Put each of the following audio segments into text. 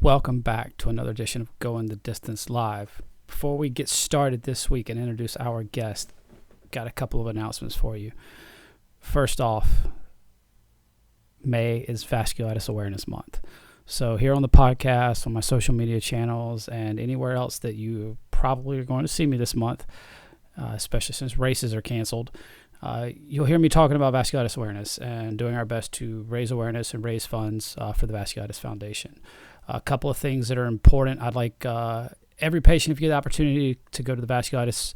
welcome back to another edition of Going the Distance Live. Before we get started this week and introduce our guest, got a couple of announcements for you. First off, May is Vasculitis Awareness Month. So here on the podcast, on my social media channels, and anywhere else that you probably are going to see me this month, especially since races are canceled, you'll hear me talking about vasculitis awareness and doing our best to raise awareness and raise funds for the Vasculitis Foundation. A couple of things that are important. I'd like every patient, if you get the opportunity, to go to the Vasculitis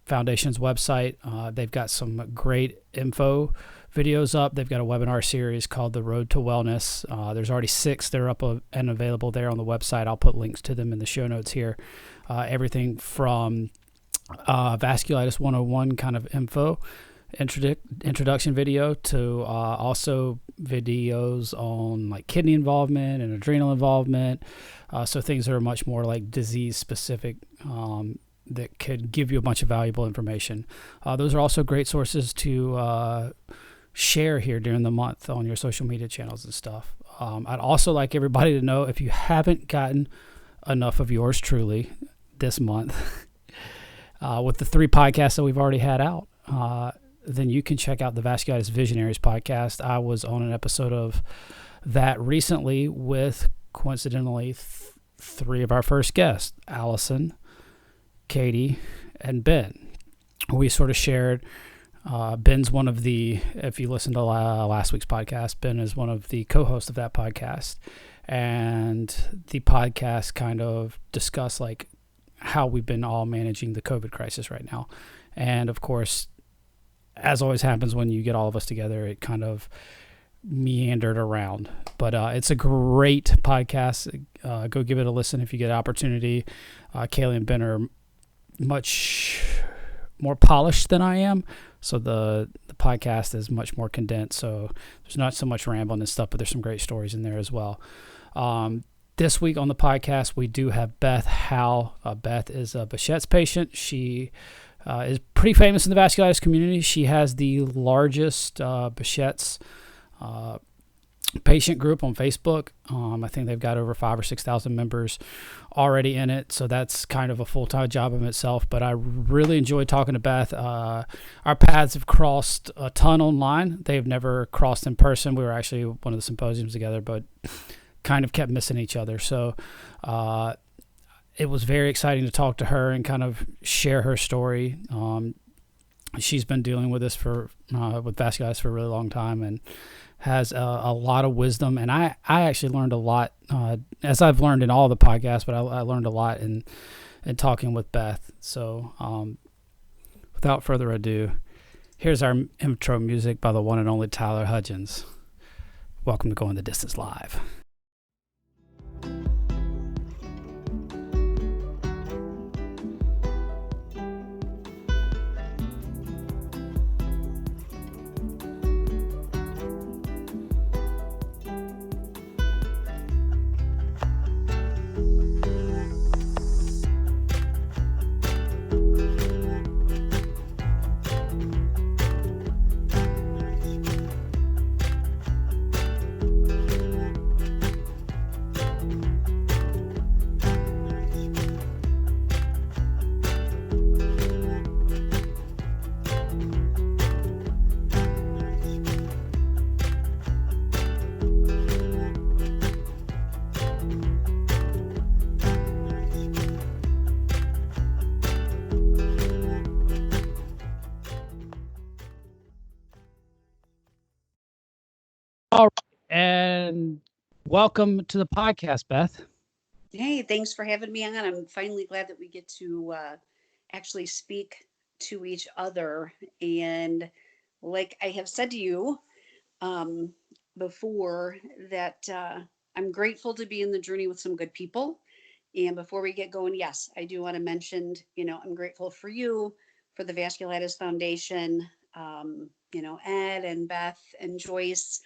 Foundation's website. They've got some great info videos up. They've got a webinar series called The Road to Wellness. There's already 6 that are up and available there on the website. I'll put links to them in the show notes here. Everything from Vasculitis 101 kind of info, introduction video, to also videos on like kidney involvement and adrenal involvement. So things that are much more like disease specific that could give you a bunch of valuable information. Those are also great sources to share here during the month on your social media channels and stuff. I'd also like everybody to know, if you haven't gotten enough of yours truly this month, with the 3 podcasts that we've already had out, then you can check out the Vasculitis Visionaries podcast. I was on an episode of that recently with, coincidentally, 3 of our first guests, Allison, Katie, and Ben. We sort of shared, Ben's one of the, if you listen to last week's podcast, Ben is one of the co-hosts of that podcast. And the podcast kind of discussed like how we've been all managing the COVID crisis right now. And of course, as always happens when you get all of us together, it kind of meandered around. But it's a great podcast. Go give it a listen if you get an opportunity. Kaylee and Ben are much more polished than I am. So the podcast is much more condensed. So there's not so much rambling and stuff, but there's some great stories in there as well. This week on the podcast, we do have Beth Howe. Beth is a Bechet's patient. She is pretty famous in the vasculitis community. She has the largest Bechet's patient group on Facebook. I think they've got over 5,000 or 6,000 members already in it. So that's kind of a full-time job in itself. But I really enjoyed talking to Beth. Our paths have crossed a ton online. They've never crossed in person. We were actually at one of the symposiums together, but kind of kept missing each other. So it was very exciting to talk to her and kind of share her story. She's been dealing with this with vasculitis for a really long time and has a lot of wisdom. And I actually learned a lot, as I've learned in all the podcasts, but I learned a lot in talking with Beth. So without further ado, here's our intro music by the one and only Tyler Hudgens. Welcome to Going the Distance Live. All right, and welcome to the podcast, Beth. Hey, thanks for having me on. I'm finally glad that we get to actually speak to each other. And like I have said to you before, that I'm grateful to be in the journey with some good people. And before we get going, yes, I do want to mention, I'm grateful for you, for the Vasculitis Foundation, Ed and Beth and Joyce,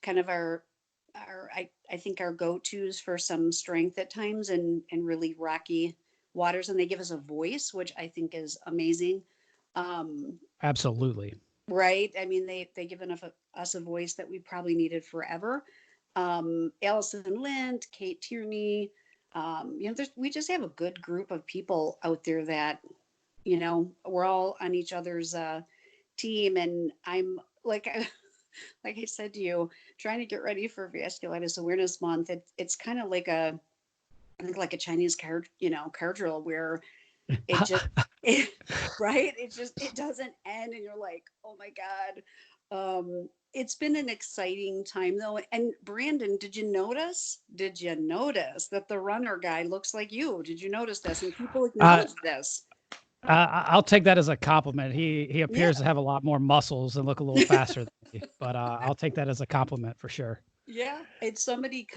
kind of I think our go-tos for some strength at times and really rocky waters, and they give us a voice, which I think is amazing. Absolutely. Right? I mean, they've given us a voice that we probably needed forever. Allison Lind, Kate Tierney. We just have a good group of people out there that, we're all on each other's team. And I'm like, like I said to you, trying to get ready for Vasculitis Awareness Month. It's kind of like I think like a Chinese card drill where it just, it, right? It doesn't end, and you're like, oh my god. It's been an exciting time though. And Brandon, did you notice? Did you notice that the runner guy looks like you? Did you notice this? And people Uh, acknowledge this. I'll take that as a compliment. He Yeah, appears to have a lot more muscles and look a little faster than me, but I'll take that as a compliment for sure. yeah. And somebody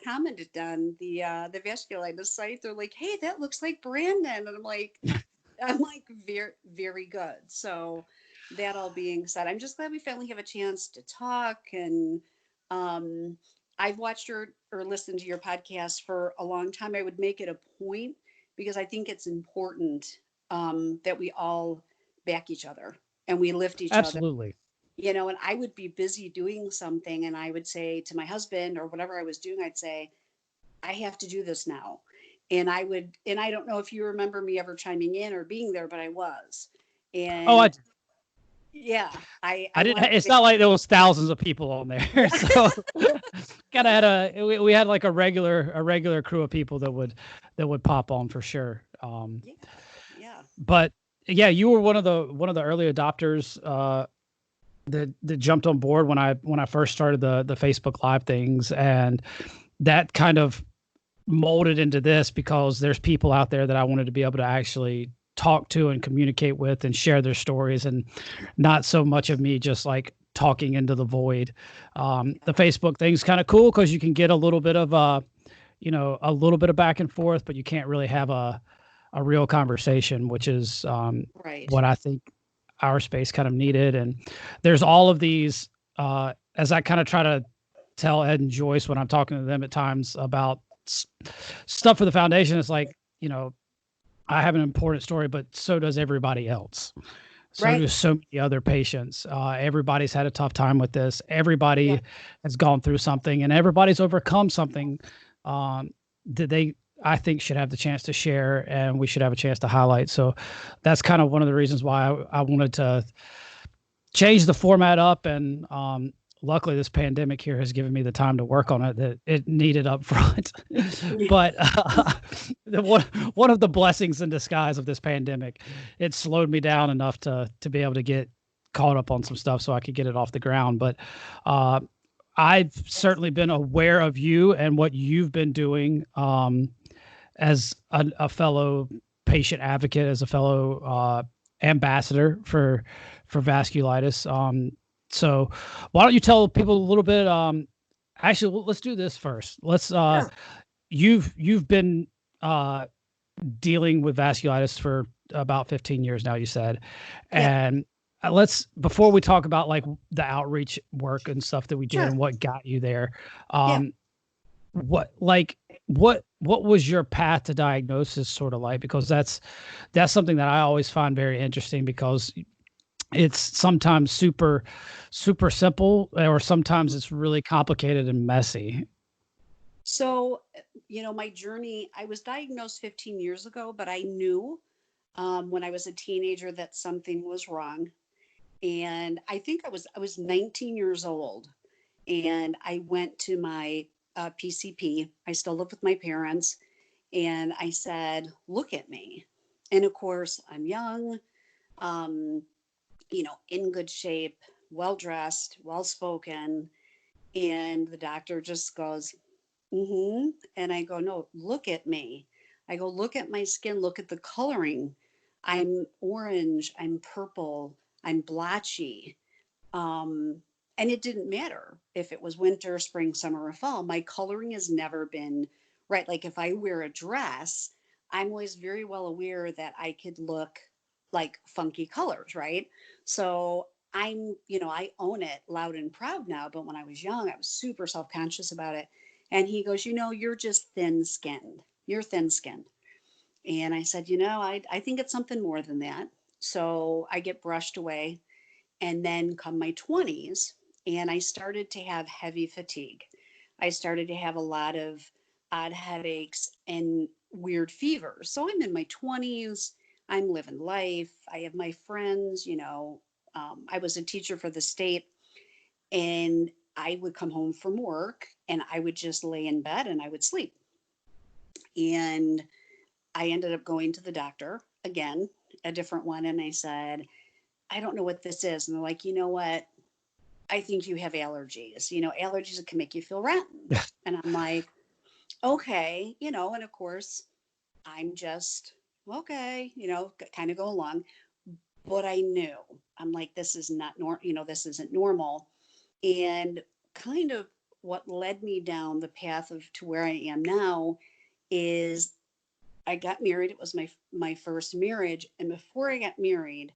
commented on the vasculitis site. They're like, "Hey, that looks like Brandon," and I'm like, very, very good. So, that all being said, I'm just glad we finally have a chance to talk. And um, I've watched or listened to your podcast for a long time. I would make it a point because I think it's important that we all back each other and we lift each other. Absolutely. And I would be busy doing something, and I would say to my husband or whatever I was doing, I'd say, I have to do this now. And I don't know if you remember me ever chiming in or being there, but I was. Oh, And yeah, I I didn't. wanted It's to, not like there was thousands of people on there, so kind of had we had like a regular crew of people that would pop on for sure. yeah, yeah, But yeah, you were one of the early adopters that jumped on board when I first started the Facebook Live things, and that kind of molded into this because there's people out there that I wanted to be able to actually talk to and communicate with and share their stories, and not so much of me just like talking into the void. The Facebook thing's kind of cool because you can get a little bit of a little bit of back and forth, but you can't really have a real conversation, which is right. what I think our space kind of needed. And there's all of these, as I kind of try to tell Ed and Joyce when I'm talking to them at times about stuff for the foundation, it's like, I have an important story, but so does everybody else. So Right. do so many other patients. Everybody's had a tough time with this. Yeah. Everybody has gone through something, and everybody's overcome something um, that they, I think, should have the chance to share, and we should have a chance to highlight. So that's kind of one of the reasons why I wanted to change the format up. And luckily, this pandemic here has given me the time to work on it that it needed up front. But one of the blessings in disguise of this pandemic, it slowed me down enough to be able to get caught up on some stuff so I could get it off the ground. But uh, I've certainly been aware of you and what you've been doing as a fellow patient advocate, as a fellow ambassador for vasculitis. So why don't you tell people a little bit? Actually, let's do this first. Let's Sure. you've been dealing with vasculitis for about 15 years now, you said. Yeah. And let's, before we talk about like the outreach work and stuff that we did Sure. and what got you there, Yeah. um, what like what was your path to diagnosis sort of like? Because that's something that I always find very interesting, because it's sometimes super simple, or sometimes it's really complicated and messy. So, my journey, I was diagnosed 15 years ago, but I knew when I was a teenager that something was wrong. And I think I was 19 years old, and I went to my PCP. I still live with my parents, and I said, "Look at me." And of course, I'm young, um, in good shape, well dressed, well spoken, and the doctor just goes, "Mm-hmm." And I go, "No, look at me." I go, "Look at my skin, look at the coloring. I'm orange, I'm purple, I'm blotchy." Um, and it didn't matter if it was winter, spring, summer, or fall. My coloring has never been right. Like if I wear a dress, I'm always very well aware that I could look like funky colors, right? So I own it loud and proud now. But when I was young, I was super self conscious about it. And he goes, "You're just thin skinned. You're thin skinned." And I said, I think it's something more than that. So I get brushed away, and then come my 20s, and I started to have heavy fatigue. I started to have a lot of odd headaches and weird fevers. So I'm in my 20s. I'm living life. I have my friends, I was a teacher for the state, and I would come home from work and I would just lay in bed and I would sleep. And I ended up going to the doctor again, a different one. And I said, I don't know what this is. And they're like, you know what? I think you have allergies. Allergies that can make you feel rotten. And I'm like, okay, and of course, I'm just, okay, kind of go along. But I knew, I'm like, this is not normal, this isn't normal. And kind of what led me down the path of to where I am now is I got married. It was my first marriage. And before I got married,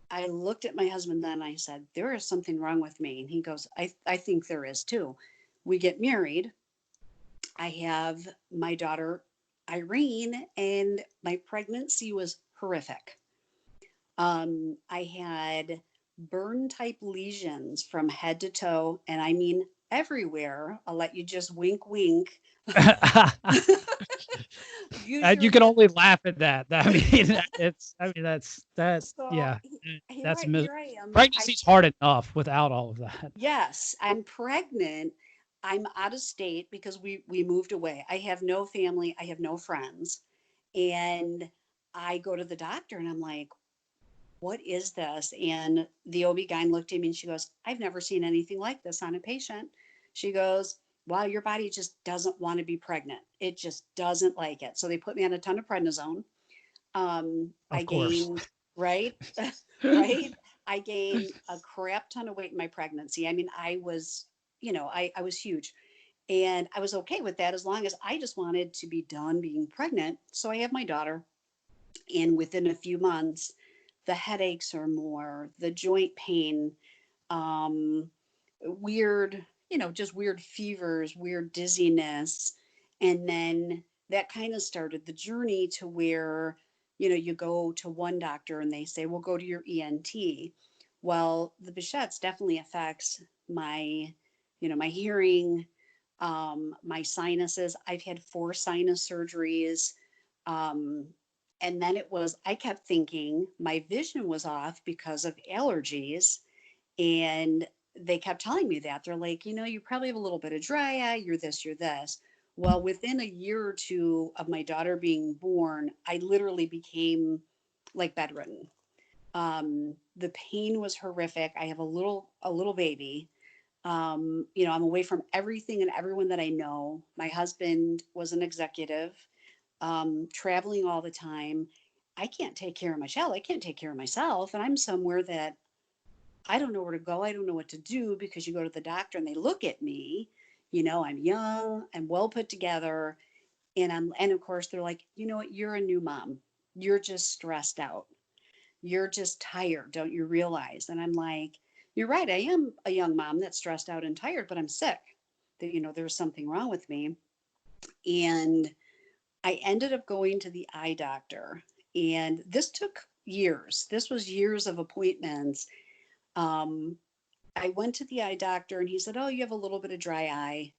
I looked at my husband then and I said, there is something wrong with me. And he goes, I think there is too. We get married. I have my daughter, Irene, and my pregnancy was horrific. I had burn type lesions from head to toe, and I mean everywhere. I'll let you just wink, wink. Use You your can imag- only laugh at that. I mean, that's that. So Yeah, here that's I mis- here I am. pregnancy's hard enough without all of that. Yes, I'm pregnant. I'm out of state because we moved away. I have no family. I have no friends, and I go to the doctor and I'm like, what is this? And the OB-GYN looked at me and she goes, I've never seen anything like this on a patient. She goes, wow, your body just doesn't want to be pregnant. It just doesn't like it. So they put me on a ton of prednisone. I Of course. gained, right? Right? I gained a crap ton of weight in my pregnancy. I mean, I was, I was huge. And I was okay with that as long as I just wanted to be done being pregnant. So I have my daughter, and within a few months, the headaches are more, the joint pain, um, weird, just weird fevers, weird dizziness. And then that kind of started the journey to where, you go to one doctor and they say, well, go to your ENT. Well, the Bechet's definitely affects my hearing, my sinuses. I've had 4 sinus surgeries. Um, and then I kept thinking my vision was off because of allergies. And they kept telling me that. They're like, you probably have a little bit of dry eye, you're this, you're this. Well, within a year or two of my daughter being born, I literally became like bedridden. The pain was horrific. I have a little baby. I'm away from everything and everyone that I know. My husband was an executive, traveling all the time. I can't take care of my child. I can't take care of myself. And I'm somewhere that I don't know where to go. I don't know what to do because you go to the doctor and they look at me. I'm young, I'm well put together. And of course, they're like, you know what? You're a new mom. You're just stressed out. You're just tired. Don't you realize? And I'm like, you're right. I am a young mom that's stressed out and tired, but I'm sick. That, there's something wrong with me. And I ended up going to the eye doctor. And this took years. This was years of appointments. Um, I went to the eye doctor and he said, oh, you have a little bit of dry eye,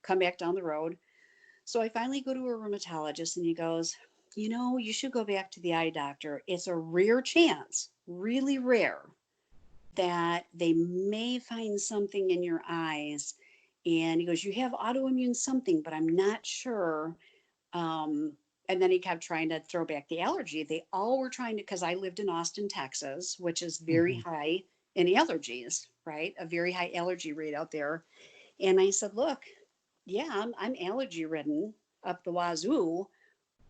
come back down the road. So I finally go to a rheumatologist and he goes, you should go back to the eye doctor. It's a rare chance, really rare, that they may find something in your eyes. And he goes, you have autoimmune something, but I'm not sure. Um, and then he kept trying to throw back the allergy. They all were trying to, because I lived in Austin, Texas, which is very Mhm. high in allergies, right? A very high allergy rate out there. And I said, look, yeah, I'm allergy ridden up the wazoo,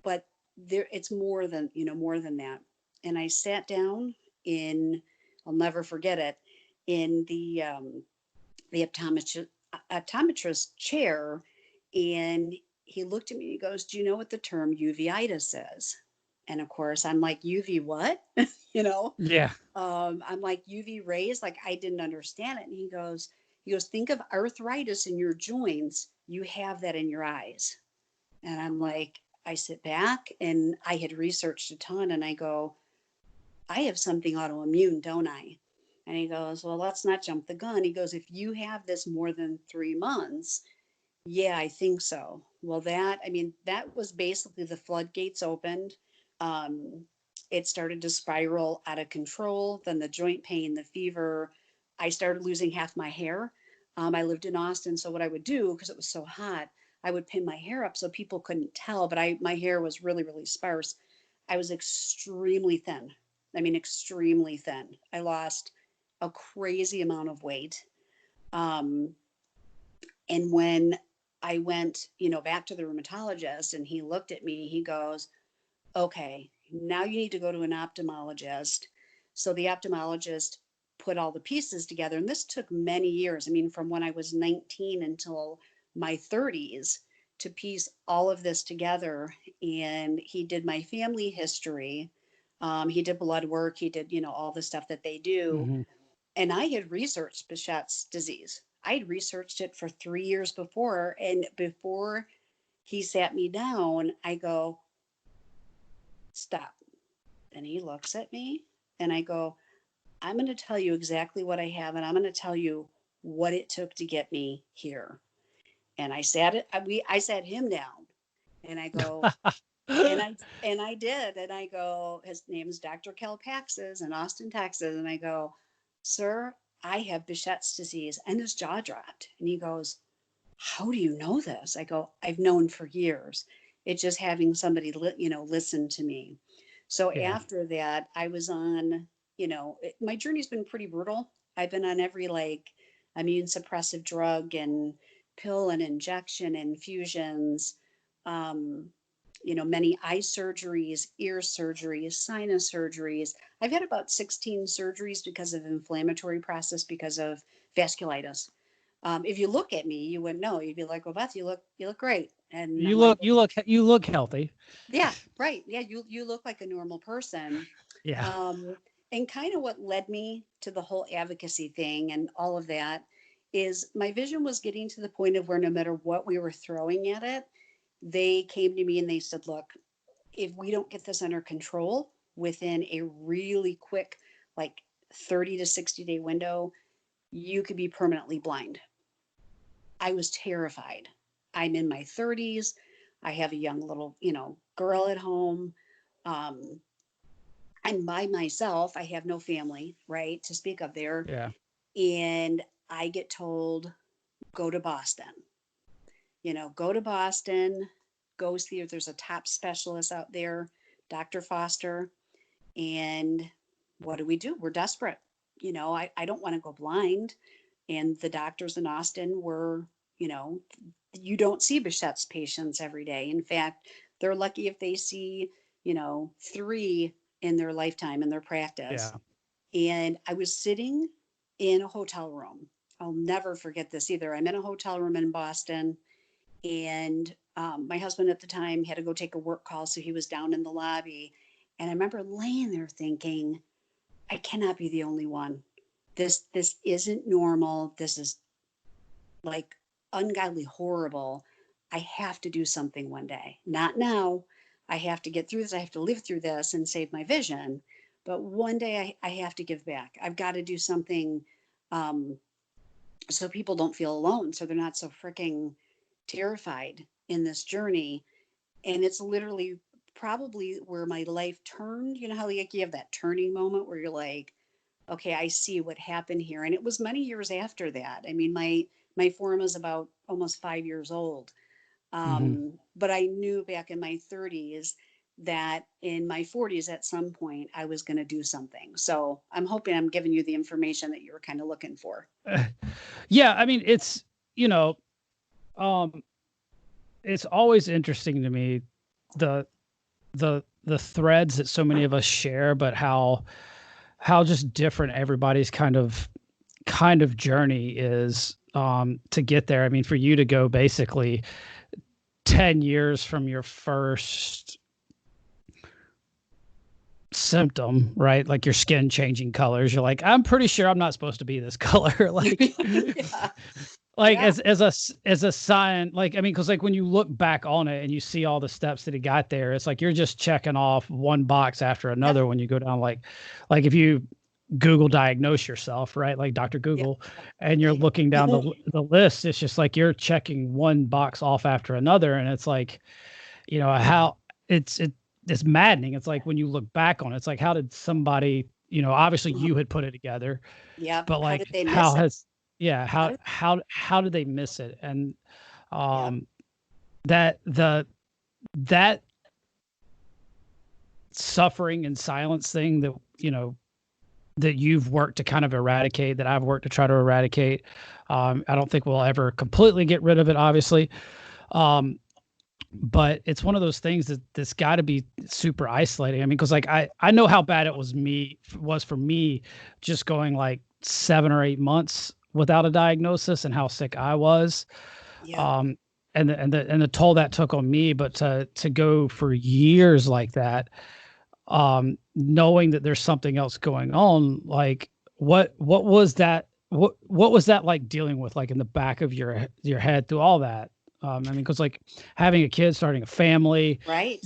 but it's more than that. And I sat down in, I'll never forget it, in the optometrist chair, and he looked at me and he goes, do you know what the term uveitis is? And of course I'm like, UV what? you know Yeah. I'm like, UV rays, like I didn't understand it. And he goes, think of arthritis in your joints, you have that in your eyes. And I'm like, I sit back and I had researched a ton and I go, I have something autoimmune, don't I? And he goes, well, let's not jump the gun. He goes, if you have this more than 3 months, Yeah, I think so. Well, I mean, that was basically the floodgates opened. Um, it started to spiral out of control. Then the joint pain, the fever. I started losing half my hair. I lived in Austin, so what I would do, because it was so hot, I would pin my hair up so people couldn't tell, but my hair was really, really sparse. I was extremely thin. I mean, extremely thin. I lost a crazy amount of weight. Um, and when I went, back to the rheumatologist and he looked at me, he goes, okay, now you need to go to an ophthalmologist. So the ophthalmologist put all the pieces together. And this took many years. I mean, from when I was 19 until my 30s to piece all of this together. And he did my family history. He did blood work. He did, all the stuff that they do. Hmm. And I had researched Behcet's disease. I had researched it for 3 years before. And before he sat me down, I go, stop. And he looks at me and I go, I'm going to tell you exactly what I have. And I'm going to tell you what it took to get me here. And I sat him down and I go, and I did. And I go, his name is Dr. Kalpaxis in Austin, Texas. And I go, sir, I have Behcet's disease. And his jaw dropped. And he goes, how do you know this? I go, I've known for years. It's just having somebody, listen to me. So Yeah. after that, I was on, my journey's been pretty brutal. I've been on every like immune suppressive drug and pill and injection infusions, um, many eye surgeries, ear surgeries, sinus surgeries. I've had about 16 surgeries because of inflammatory process because of vasculitis. If you look at me, you wouldn't know. You'd be like, "Well, Beth, you look great," and I'm You like, look, you look healthy. "Yeah, right. Yeah, you look like a normal person." Yeah. Um, and kind of what led me to the whole advocacy thing and all of that is my vision was getting to the point of where no matter what we were throwing at it, they came to me and they said, "Look, if we don't get this under control within a really quick, like 30 to 60-day window, you could be permanently blind." I was terrified. I'm in my 30s. I have a young little, girl at home. Um, I'm by myself. I have no family, right, to speak of there. Yeah. And I get told, go to Boston. Go to Boston, go see if there's a top specialist out there, Dr. Foster. And what do? We're desperate. I don't want to go blind. And the doctors in Austin were, you know, you don't see Behcet's patients every day. In fact, they're lucky if they see, three in their lifetime in their practice. Yeah. And I was sitting in a hotel room. I'll never forget this either. I'm in a hotel room in Boston, and my husband at the time had to go take a work call, so he was down in the lobby. And I remember laying there thinking, I cannot be the only one. This isn't normal. This is like ungodly horrible. I have to do something one day. Not now. I have to get through this. I have to live through this and save my vision. But one day I have to give back. I've got to do something, um, so people don't feel alone. So they're not so freaking terrified in this journey. And it's literally probably where my life turned. You know how like you have that turning moment where you're like, okay, I see what happened here. And it was many years after that. I mean, my form is about almost 5 years old. Hmm. But I knew back in my 30s that in my 40s at some point I was going to do something. So I'm hoping I'm giving you the information that you were kind of looking for. Yeah. I mean, it's, you know, um, it's always interesting to me the the threads that so many of us share, but how just different everybody's kind of journey is to get there. I mean, for you to go basically 10 years from your first symptom, right? Like your skin changing colors. You're like, I'm pretty sure I'm not supposed to be this color. Like, Yeah. like Yeah. as a sign, like, I mean, because like when you look back on it and you see all the steps that he got there, it's like you're just checking off one box after Yep. another when you go down like if you Google diagnose yourself, right? Like Dr. Yep. Google, and you're looking down the list. It's just like you're checking one box off after another, and it's like, how it's maddening. It's like when you look back on it, it's like, how did somebody, obviously you had put it together, Yep. but How did like they how miss it? has yeah How how did, how did they miss it? And yep. um that that suffering and silence thing that that you've worked to kind of eradicate, that I've worked to try to eradicate. I don't think we'll ever completely get rid of it, obviously. Um, but it's one of those things that's got to be super isolating. I mean, because like I know how bad it was for me, just going like 7 or 8 months without a diagnosis, and how sick I was. Yep. Um, and the toll that took on me, but to go for years like that, knowing that there's something else going on, like what was that, what was that like, dealing with, like, in the back of your head through all that? I mean, because like having a kid, starting a family, Right.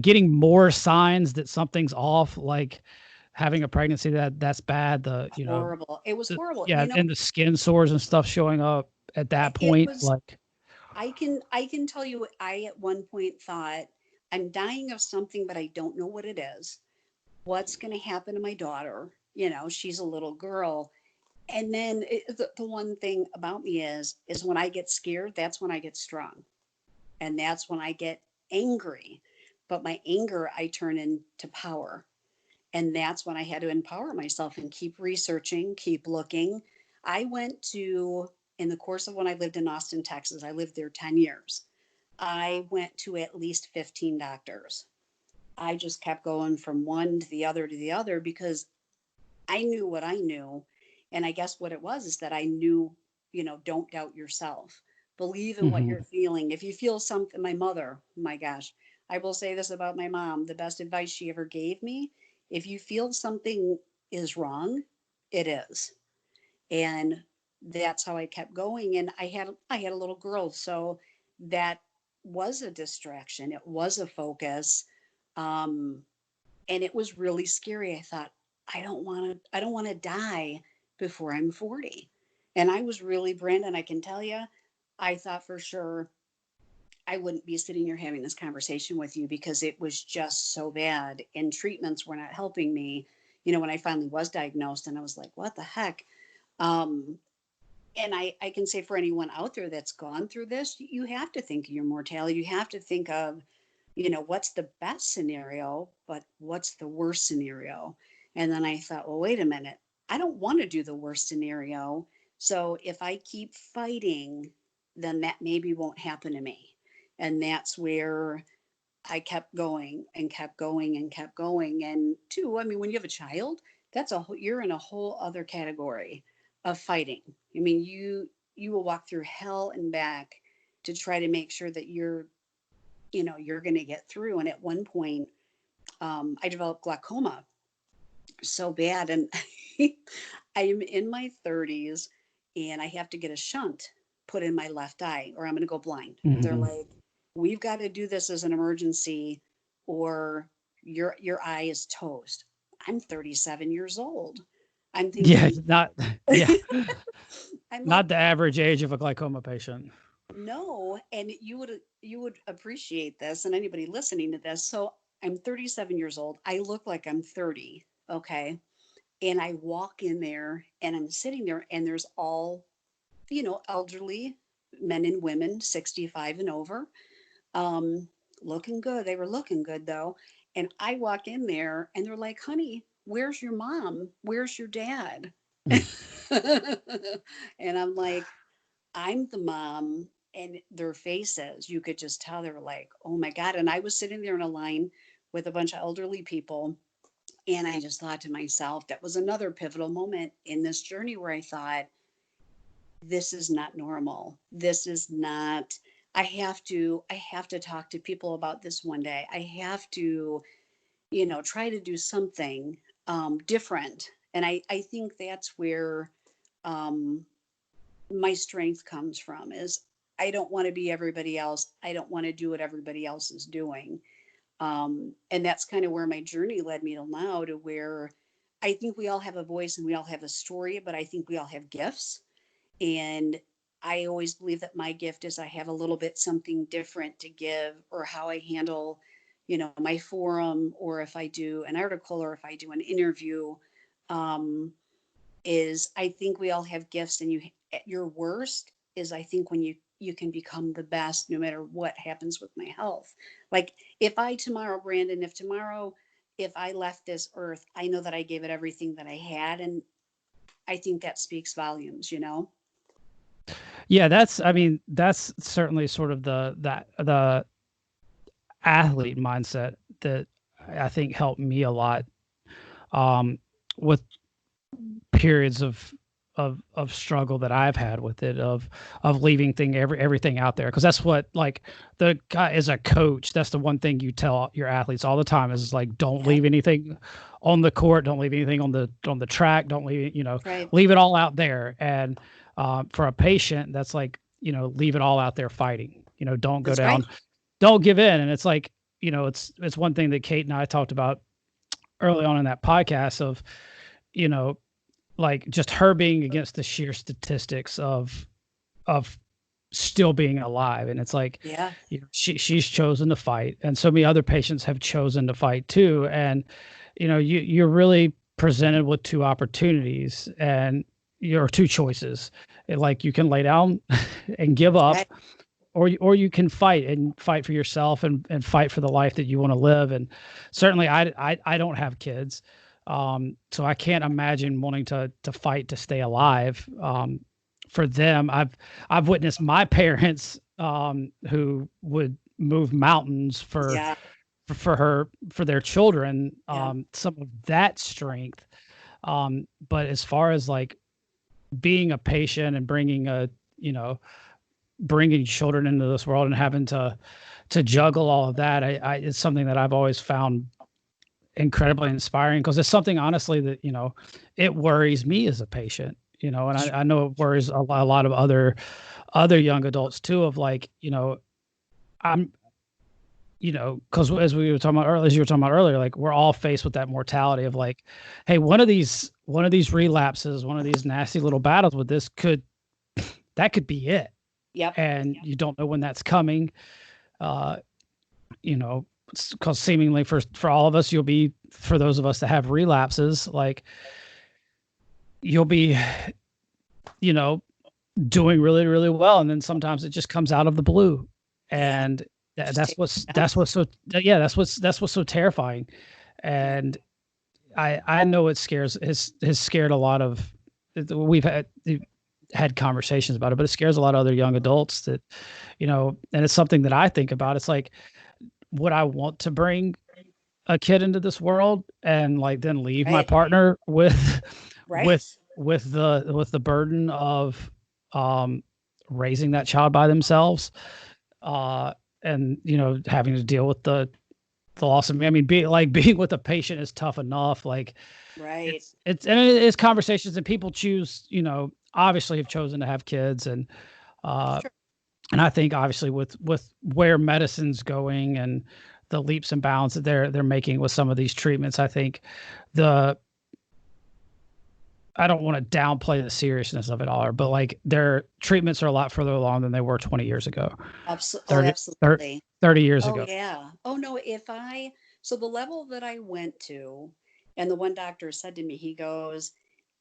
getting more signs that something's off, like having a pregnancy that's bad, Horrible. It was horrible. yeah, and the skin sores and stuff showing up at that It point, was, like. I can tell you, I at one point thought, I'm dying of something, but I don't know what it is. What's going to happen to my daughter? She's a little girl. And then the one thing about me is when I get scared, that's when I get strong. And that's when I get angry. But my anger, I turn into power. And that's when I had to empower myself and keep researching, keep looking. I went to, in the course of when I lived in Austin, Texas, I lived there 10 years. I went to at least 15 doctors. I just kept going from one to the other because I knew what I knew. And I guess what it was is that I knew, don't doubt yourself. Believe in what Mhm. you're feeling. If you feel something, my mother, my gosh, I will say this about my mom, the best advice she ever gave me: if you feel something is wrong, it is. And that's how I kept going. And I had a little girl, so that was a distraction. It was a focus. Um, and it was really scary. I thought, I don't want to die before I'm 40. And I was really, Brandon, I can tell you, I thought for sure I wouldn't be sitting here having this conversation with you because it was just so bad and treatments were not helping me. When I finally was diagnosed, and I was like, what the heck? Um, and I can say for anyone out there that's gone through this, you have to think of your mortality. You have to think of, what's the best scenario, but what's the worst scenario? And then I thought, well, wait a minute. I don't want to do the worst scenario. So if I keep fighting, then that maybe won't happen to me. And that's where I kept going and kept going and kept going. And two, I mean, when you have a child, you're in a whole other category of fighting. I mean, you will walk through hell and back to try to make sure that you're going to get through. And at one point, I developed glaucoma so bad, and I'm in my 30s, and I have to get a shunt put in my left eye, or I'm going to go blind. They're Mhm. like, we've got to do this as an emergency, or your eye is toast. I'm 37 years old. I'm Yeah, thinking, not yeah, I'm like, not the average age of a glaucoma patient. no, and you would appreciate this, and anybody listening to this. So I'm 37 years old. I look like I'm 30, okay? And I walk in there and I'm sitting there, and there's all, elderly men and women, 65 and over, um, looking good. They were looking good though. And I walk in there and they're like, honey, where's your mom? Where's your dad? And I'm like, I'm the mom. And their faces, you could just tell they were like, oh my God. And I was sitting there in a line with a bunch of elderly people. And I just thought to myself, that was another pivotal moment in this journey where I thought, this is not normal. This is not, I have to talk to people about this one day. I have to, try to do something different. And I think that's where um, my strength comes from is I don't want to be everybody else. I don't want to do what everybody else is doing. And that's kind of where my journey led me till now, to where I think we all have a voice and we all have a story, but I think we all have gifts. And I always believe that my gift is I have a little bit something different to give, or how I handle, my forum, or if I do an article, or if I do an interview. Um, is I think we all have gifts, and you at your worst is I think when you can become the best no matter what happens with my health. Like if I tomorrow, Brandon, if tomorrow, if I left this earth, I know that I gave it everything that I had, and I think that speaks volumes. Yeah, I mean, that's certainly sort of the athlete mindset that I think helped me a lot, um, with periods of struggle that I've had with it, of leaving everything out there, because that's what, like, the guy as a coach, that's the one thing you tell your athletes all the time is like, don't Yeah. leave anything on the court, don't leave anything on the track, don't leave, Right. leave it all out there. And for a patient, that's like, leave it all out there fighting. Don't go That's right. down, don't give in. And it's like, it's one thing that Kate and I talked about early on in that podcast of, you know, like just her being against the sheer statistics of still being alive. And it's like, Yeah. she's chosen to fight, and so many other patients have chosen to fight too. And you're really presented with two opportunities, and your two choices. Like, you can lay down and give up, Right. or you can fight for yourself, and fight for the life that you want to live. And certainly I don't have kids, so I can't imagine wanting to fight to stay alive. For them, I've witnessed my parents, who would move mountains Yeah. for their children, Yeah. some of that strength. But as far as like being a patient and bringing children into this world and having to juggle all of that, it's something that I've always found incredibly inspiring, because it's something, honestly, that it worries me as a patient. And I know it worries a lot of other young adults too, of like, I'm because as you were talking about earlier, like, we're all faced with that mortality of like, hey, one of these relapses, one of these nasty little battles with this could be it. Yep. And you don't know when that's coming. uh you know because seemingly for all of us, for those of us that have relapses, like, you'll be you know doing really, really well, and then sometimes it just comes out of the blue. Yeah. And Just that's take what's it down. that's what's so yeah that's what's so terrifying. Yeah. And I know it has scared a lot of, we've had conversations about it, but it scares a lot of other young adults, that and it's something that I think about. It's like, would I want to bring a kid into this world and, like, then leave my Right. partner with Right. with with the burden of um raising that child by themselves, uh and having to deal with the loss of me. I mean, being with a patient is tough enough. Like, Right. it's conversations, and people choose, obviously have chosen to have kids. Uh Sure. and I think, obviously, with where medicine's going, and the leaps and bounds that they're making with some of these treatments, I think the I don't want to downplay the seriousness of it all, but like, their treatments are a lot further along than they were 20 years ago, Oh, 30, 30, absolutely. 30 years Oh, ago. yeah. Oh, no. So the level that I went to, and the one doctor said to me, he goes,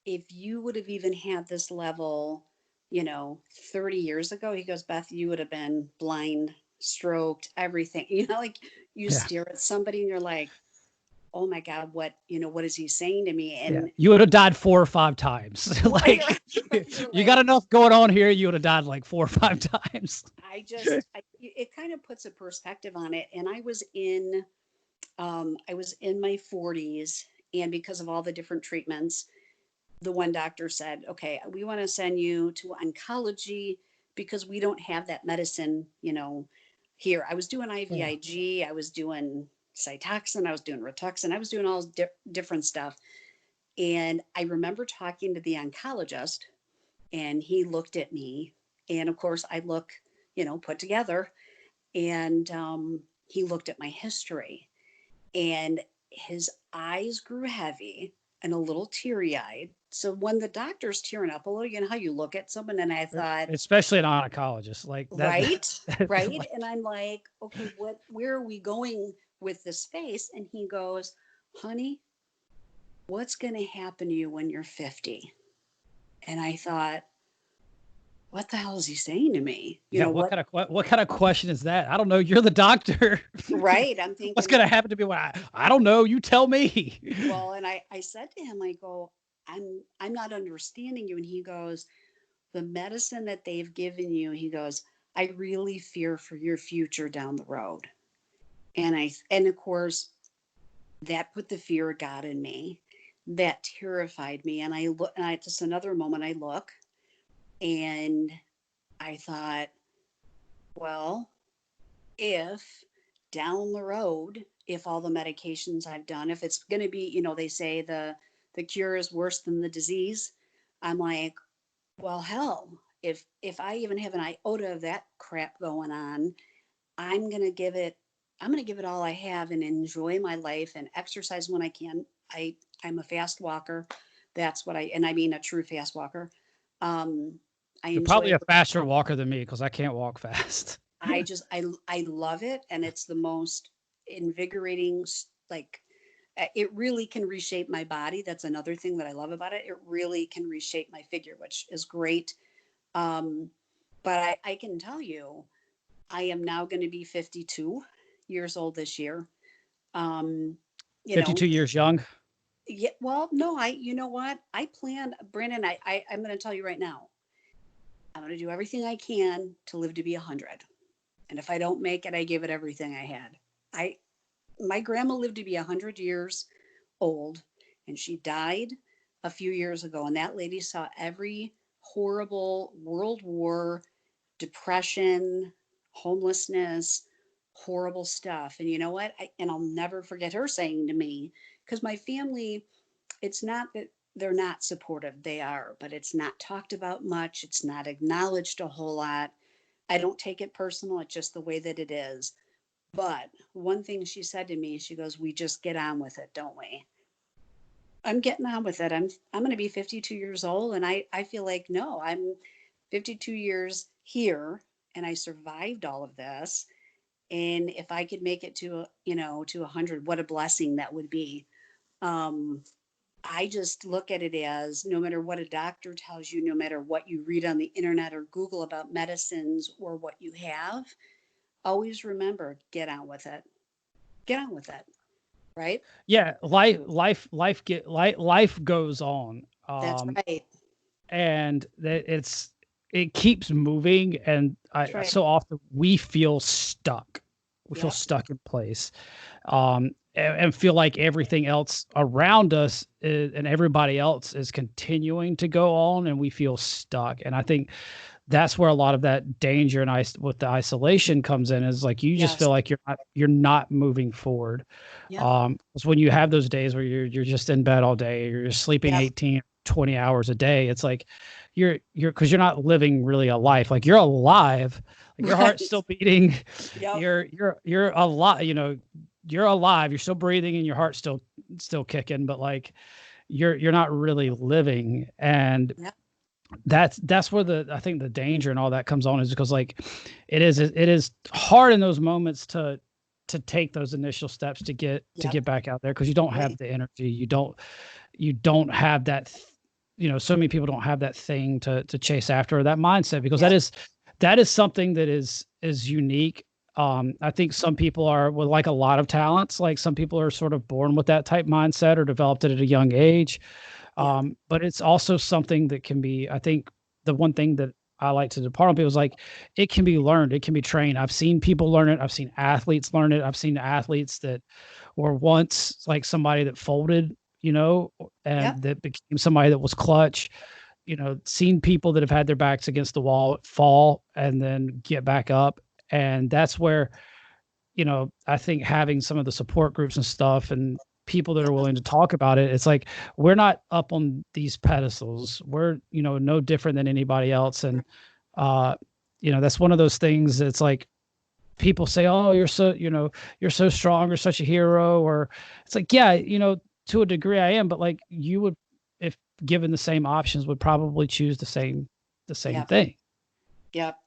if you would have even had this level, 30 years ago, he goes, Beth, you would have been blind, stroked, everything. Like you Yeah. stare at somebody and you're like, oh my God, what is he saying to me? Yeah. And You would have died 4 or 5 times. right, Like, right, you're you got like, enough going on here. You would have died like 4 or 5 times. it kind of puts a perspective on it. And I was in my 40s, and because of all the different treatments, the one doctor said, okay, we want to send you to oncology because we don't have that medicine, here. I was doing Yeah. IVIG, I was doing Cytoxin, I was doing Rituxan, I was doing all different stuff. And I remember talking to the oncologist, and he looked at me. And of course, I look, put together. And he looked at my history, and his eyes grew heavy. and a little teary eyed. So when the doctor's tearing up a little, you know how you look at someone, and I thought, Especially an oncologist like that. right, right. Like, And I'm like, okay, where are we going with this face? And he goes, honey, what's going to happen to you when you're 50? And I thought, what the hell is he saying to me? You yeah, know, what kind of question is that? I don't know. You're the doctor. right. I'm What's thinking, gonna happen to me when I don't know. You tell me. well, and I said to him, I go, I'm not understanding you. And he goes, the medicine that they've given you, he goes, I really fear for your future down the road. And of course, that put the fear of God in me. That terrified me. And I look, and I just another moment I look, and I thought, well, if down the road, if all the medications I've done, if it's going to be, you know, they say the cure is worse than the disease. I'm like, well, hell, if I even have an iota of that crap going on, I'm going to give it I'm going to give it all I have and enjoy my life and exercise when I can. I'm a fast walker. That's what I mean a true fast walker. Um I You're probably enjoy a faster walker than me because I can't walk fast. I love it, and it's the most invigorating. Like, it really can reshape my body. That's another thing that I love about it. It really can reshape my figure, which is great. Um, but I can tell you, I am now going to be 52 years old this year. Um, you know, 52 years young. yeah. Well, no, you know what? I plan, Brandon. I'm going to tell you right now. I'm going to do everything I can to live to be 100. And if I don't make it, I give it everything I had. I My grandma lived to be 100 years old, and she died a few years ago. And that lady saw every horrible World War, depression, homelessness, horrible stuff. And you know what? And I'll never forget her saying to me, because my family, it's not that they're not supportive, they are, but it's not talked about much. It's not acknowledged a whole lot. I don't take it personal. It's just the way that it is. But one thing she said to me, she goes, "We just get on with it, don't we?" I'm getting on with it. I'm going to be 52 years old, and I feel like no, I'm 52 years here, and I survived all of this. And if I could make it to, to 100, what a blessing that would be. Um, I just look at it as no matter what a doctor tells you, no matter what you read on the internet or Google about medicines or what you have, always remember, get on with it. Get on with it. Right? Yeah, life goes on. That's right. And it keeps moving, and That's right. so often we feel stuck. We feel Yep. stuck in place, and feel like everything else around us and everybody else is continuing to go on, and we feel stuck. And I think that's where a lot of that danger and with the isolation comes in, is like you just Yes. feel like you're not moving forward. Yep. It's when you have those days where you're just in bed all day, you're just sleeping Yep. 18, 20 hours a day. It's like because you're not living really a life. Like you're alive, like your Right. heart's still beating. Yep. You're alive, you're alive, you're still breathing, and your heart's still kicking, but like you're not really living. And Yep. that's where I think the danger and all that comes on, is because like it is hard in those moments to take those initial steps to Yep. get back out there, because you don't have Right. the energy, you don't have that so many people don't have that thing to chase after, or that mindset, because Yep. that is something that is unique. I think some people are with like a lot of talents, like some people are sort of born with that type mindset or developed it at a young age. Yep. But it's also something that can be, I think the one thing that I like to depart on people is like, it can be learned, it can be trained. I've seen people learn it. I've seen athletes learn it. I've seen athletes that were once like somebody that folded, Yep. and that became somebody that was clutch, seen people that have had their backs against the wall fall and then get back up. And that's where, I think having some of the support groups and stuff and people that are Yes. willing to talk about it, it's like we're not up on these pedestals. We're, no different than anybody else. And uh, that's one of those things that's like people say, "Oh, you're so strong, you're such a hero," or it's like, yeah, to a degree I am, but like you would, if given the same options, would probably choose the same Yep. thing. Yep.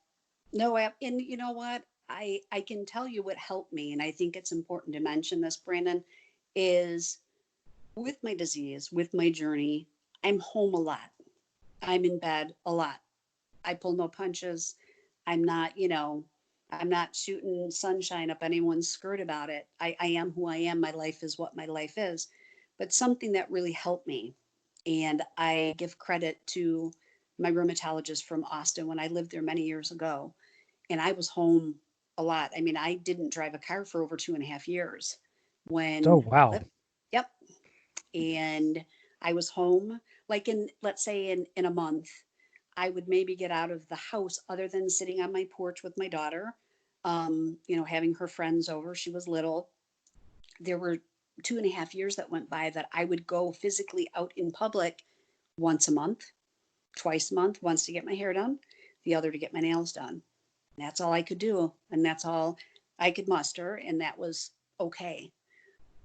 No, and you know what? I can tell you what helped me, and I think it's important to mention this, Brandon, is with my disease, with my journey, I'm home a lot. I'm in bed a lot. I pull no punches. I'm not, I'm not shooting sunshine up anyone's skirt about it. I am who I am. My life is what my life is. But something that really helped me, and I give credit to my rheumatologist from Austin when I lived there many years ago, and I was home a lot. I mean, I didn't drive a car for over 2.5 years Oh when I wow. lived. Yep. And I was home, like let's say in a month, I would maybe get out of the house other than sitting on my porch with my daughter, having her friends over. She was little. There were 2.5 years that went by that I would go physically out in public once a month, twice a month, once to get my hair done, the other to get my nails done. And that's all I could do. And that's all I could muster. And that was okay.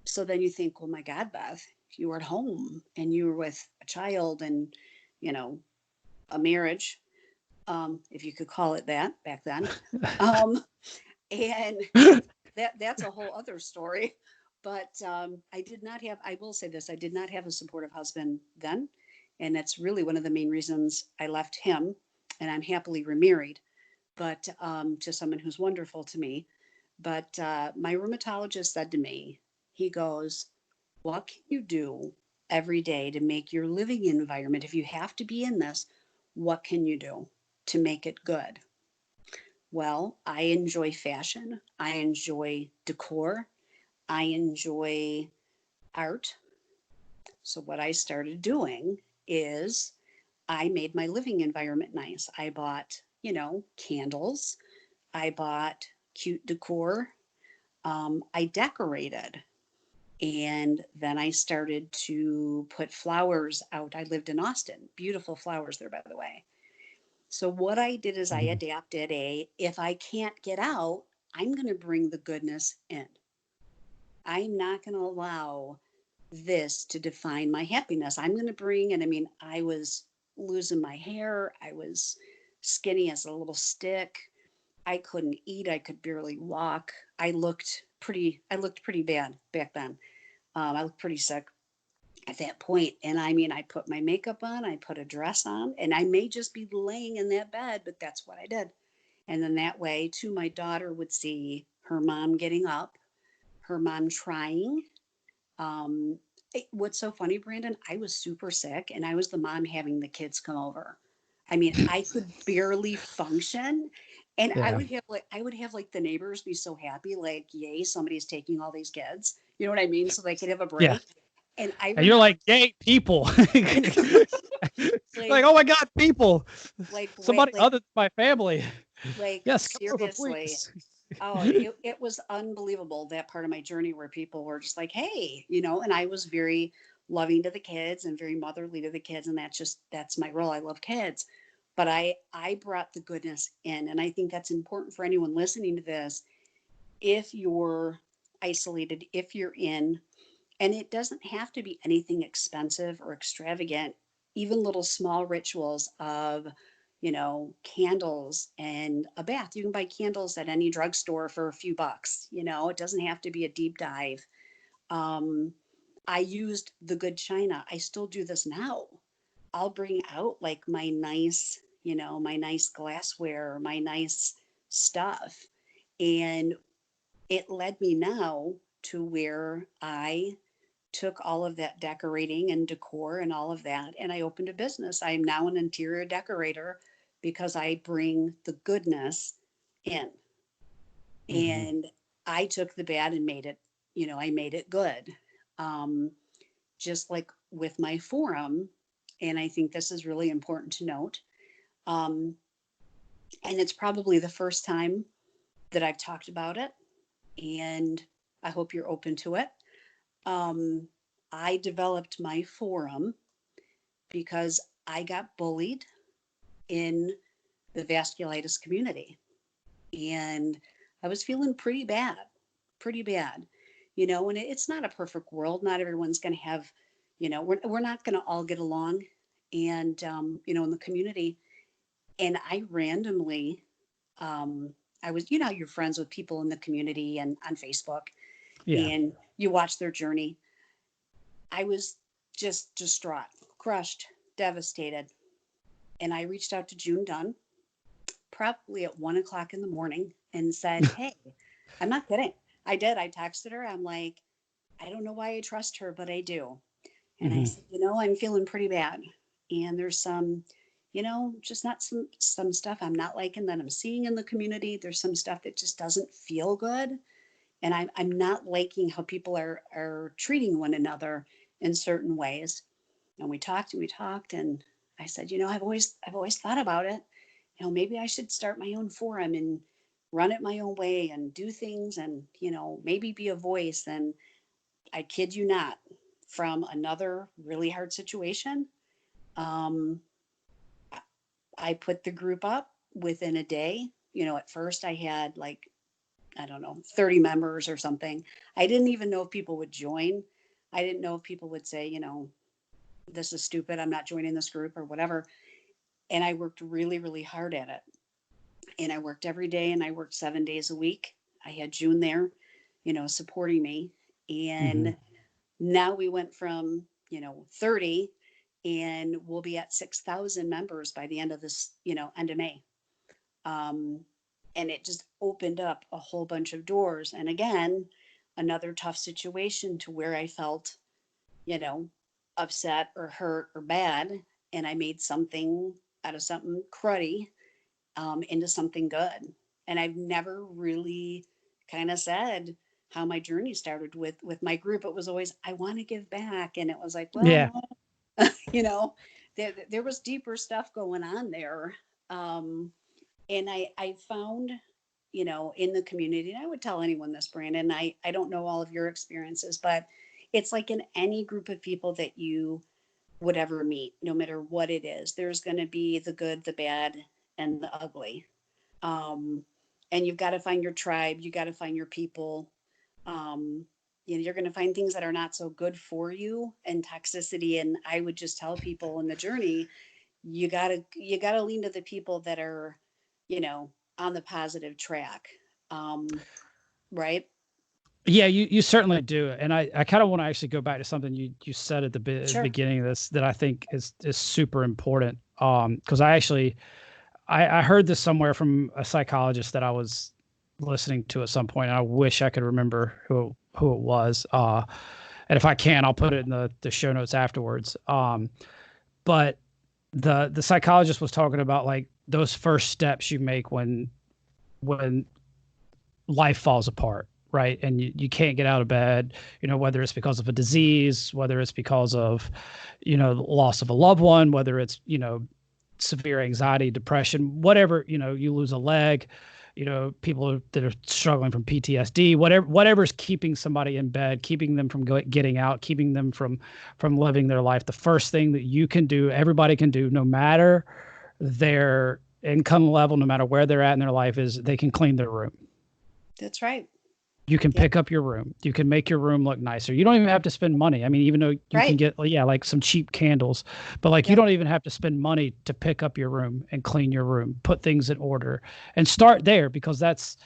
So then you think, well, my God, Beth, if you were at home and you were with a child and, you know, a marriage, if you could call it that back then. Um, and that's a whole other story. But I did not have, I will say this, I did not have a supportive husband then. And that's really one of the main reasons I left him. And I'm happily remarried, but to someone who's wonderful to me. But my rheumatologist said to me, he goes, what can you do every day to make your living environment, if you have to be in this, what can you do to make it good? Well, I enjoy fashion. I enjoy decor. I enjoy art. So, what I started doing is I made my living environment nice. I bought, candles. I bought cute decor. I decorated. And then I started to put flowers out. I lived in Austin, beautiful flowers there, by the way. So what I did is I Mhm. adapted if I can't get out, I'm going to bring the goodness in. I'm not going to allow this to define my happiness. I'm going to bring, and I mean, I was losing my hair. I was skinny as a little stick. I couldn't eat. I could barely walk. I looked pretty bad back then. I looked pretty sick at that point. And I mean, I put my makeup on, I put a dress on, and I may just be laying in that bed, but that's what I did. And then that way, too, my daughter would see her mom getting up, her mom trying. What's so funny, Brandon? I was super sick, and I was the mom having the kids come over. I mean, I could barely function, and Yeah. I would have like the neighbors be so happy, like, yay, somebody's taking all these kids. You know what I mean? So they could have a Yeah. break. And I And you're remember, like, yay, people. Like, like, oh my God, people. wait, Somebody other than my family. Yes, come over, seriously. please. Oh, it was unbelievable, that part of my journey where people were just like, hey, and I was very loving to the kids and very motherly to the kids. And that's my role. I love kids. But I brought the goodness in. And I think that's important for anyone listening to this. If you're isolated, if you're in, and it doesn't have to be anything expensive or extravagant, even little small rituals of, candles and a bath. You can buy candles at any drugstore for a few bucks. It doesn't have to be a deep dive. Um, I used the good china. I still do this now. I'll bring out like my nice glassware, my nice stuff. And it led me now to where I took all of that decorating and decor and all of that, and I opened a business. I am now an interior decorator because I bring the goodness in. Mhm. And I took the bad and I made it good. Um, just like with my forum, and I think this is really important to note. Um, and it's probably the first time that I've talked about it, and I hope you're open to it. Um, I developed my forum because I got bullied in the vasculitis community. And I was feeling pretty bad, pretty bad. and it's not a perfect world. Not everyone's going to have, we're not going to all get along. And, in the community. And I randomly, I was, you're friends with people in the community and on Facebook, Yeah. and you watch their journey. I was just distraught, crushed, devastated. And I reached out to June Dunn probably at 1 o'clock in the morning and said, "Hey, I'm not kidding. I did. I texted her. I'm like, I don't know why I trust her, but I do." And I Mm-hmm. said, I'm feeling pretty bad. And there's some, just not some stuff I'm not liking that I'm seeing in the community. There's some stuff that just doesn't feel good. And I'm not liking how people are treating one another in certain ways. And we talked and we talked, and I said, I've always thought about it. Maybe I should start my own forum and run it my own way and do things and, maybe be a voice. And I kid you not, from another really hard situation, um, I put the group up within a day. At first I had like, I don't know, 30 members or something. I didn't even know if people would join. I didn't know if people would say, this is stupid, I'm not joining this group or whatever. And I worked really, really hard at it. And I worked every day and I worked 7 days a week. I had June there, supporting me. Mm-hmm. And now we went from, 30, and we'll be at 6,000 members by the end of this, end of May. Um, and it just opened up a whole bunch of doors. And again, another tough situation to where I felt, you know, upset or hurt or bad. And I made something out of something cruddy, into something good. And I've never really kind of said how my journey started with my group. It was always, I want to give back. And it was like, well, Yeah. no, you know, there was deeper stuff going on there. Um, and I found, in the community, and I would tell anyone this, Brandon, I don't know all of your experiences, but it's like in any group of people that you would ever meet, no matter what it is, there's going to be the good, the bad, and the ugly. Um, and you've got to find your tribe, you got to find your people. Um, you're going to find things that are not so good for you and toxicity. And I would just tell people in the journey, you gotta lean to the people that are, you know, on the positive track. Um, right? Yeah, you certainly do. And I kind of want to actually go back to something you said at the Sure. beginning of this that I think is super important. Because I heard this somewhere from a psychologist that I was listening to at some point. And I wish I could remember who it was. And if I can, I'll put it in the show notes afterwards. But the psychologist was talking about like those first steps you make when life falls apart, right? And you can't get out of bed, whether it's because of a disease, whether it's because of, the loss of a loved one, whether it's, severe anxiety, depression, whatever, you lose a leg, people that are struggling from PTSD, whatever's keeping somebody in bed, keeping them from getting out, keeping them from living their life. The first thing that you can do, everybody can do, no matter their income level, no matter where they're at in their life, is they can clean their room. That's right. You can Yep. pick up your room. You can make your room look nicer. You don't even have to spend money. I mean, even though you can Right. get, like some cheap candles, but like you Yep. don't even have to spend money to pick up your room and clean your room, put things in order and start there, because that's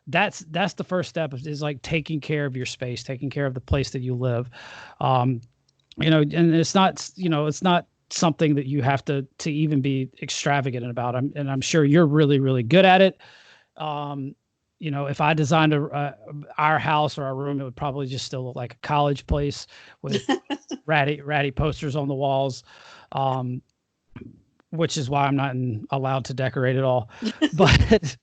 the first step is like taking care of your space, taking care of the place that you live. Um, and it's not something that you have to even be extravagant about. I'm sure you're really, really good at it. Um, if I designed our house or our room, it would probably just still look like a college place with ratty posters on the walls, um, which is why I'm not allowed to decorate at all. But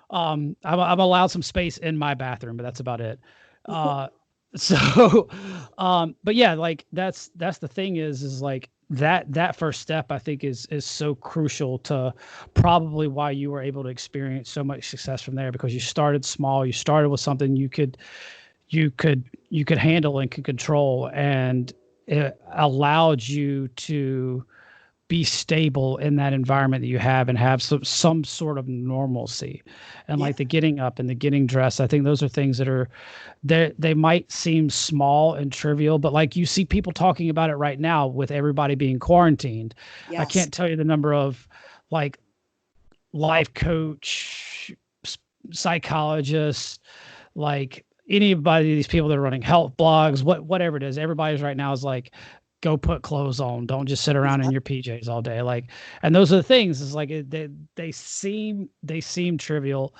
I'm allowed some space in my bathroom, but that's about it. Uh, so, but yeah, like that's the thing is like that first step I think is so crucial to probably why you were able to experience so much success from there, because you started small, you started with something you could handle and could control, and it allowed you to be stable in that environment that you have and have some sort of normalcy. And Yeah. like the getting up and the getting dressed, I think those are things that are they might seem small and trivial, but like you see people talking about it right now with everybody being quarantined. I Yes. can't tell you the number of like life coach, psychologists, like anybody, these people that are running health blogs, whatever it is, everybody's right now is like, go put clothes on. Don't just sit around in Yep. your PJs all day. Like, and those are the things. Is like they seem trivial.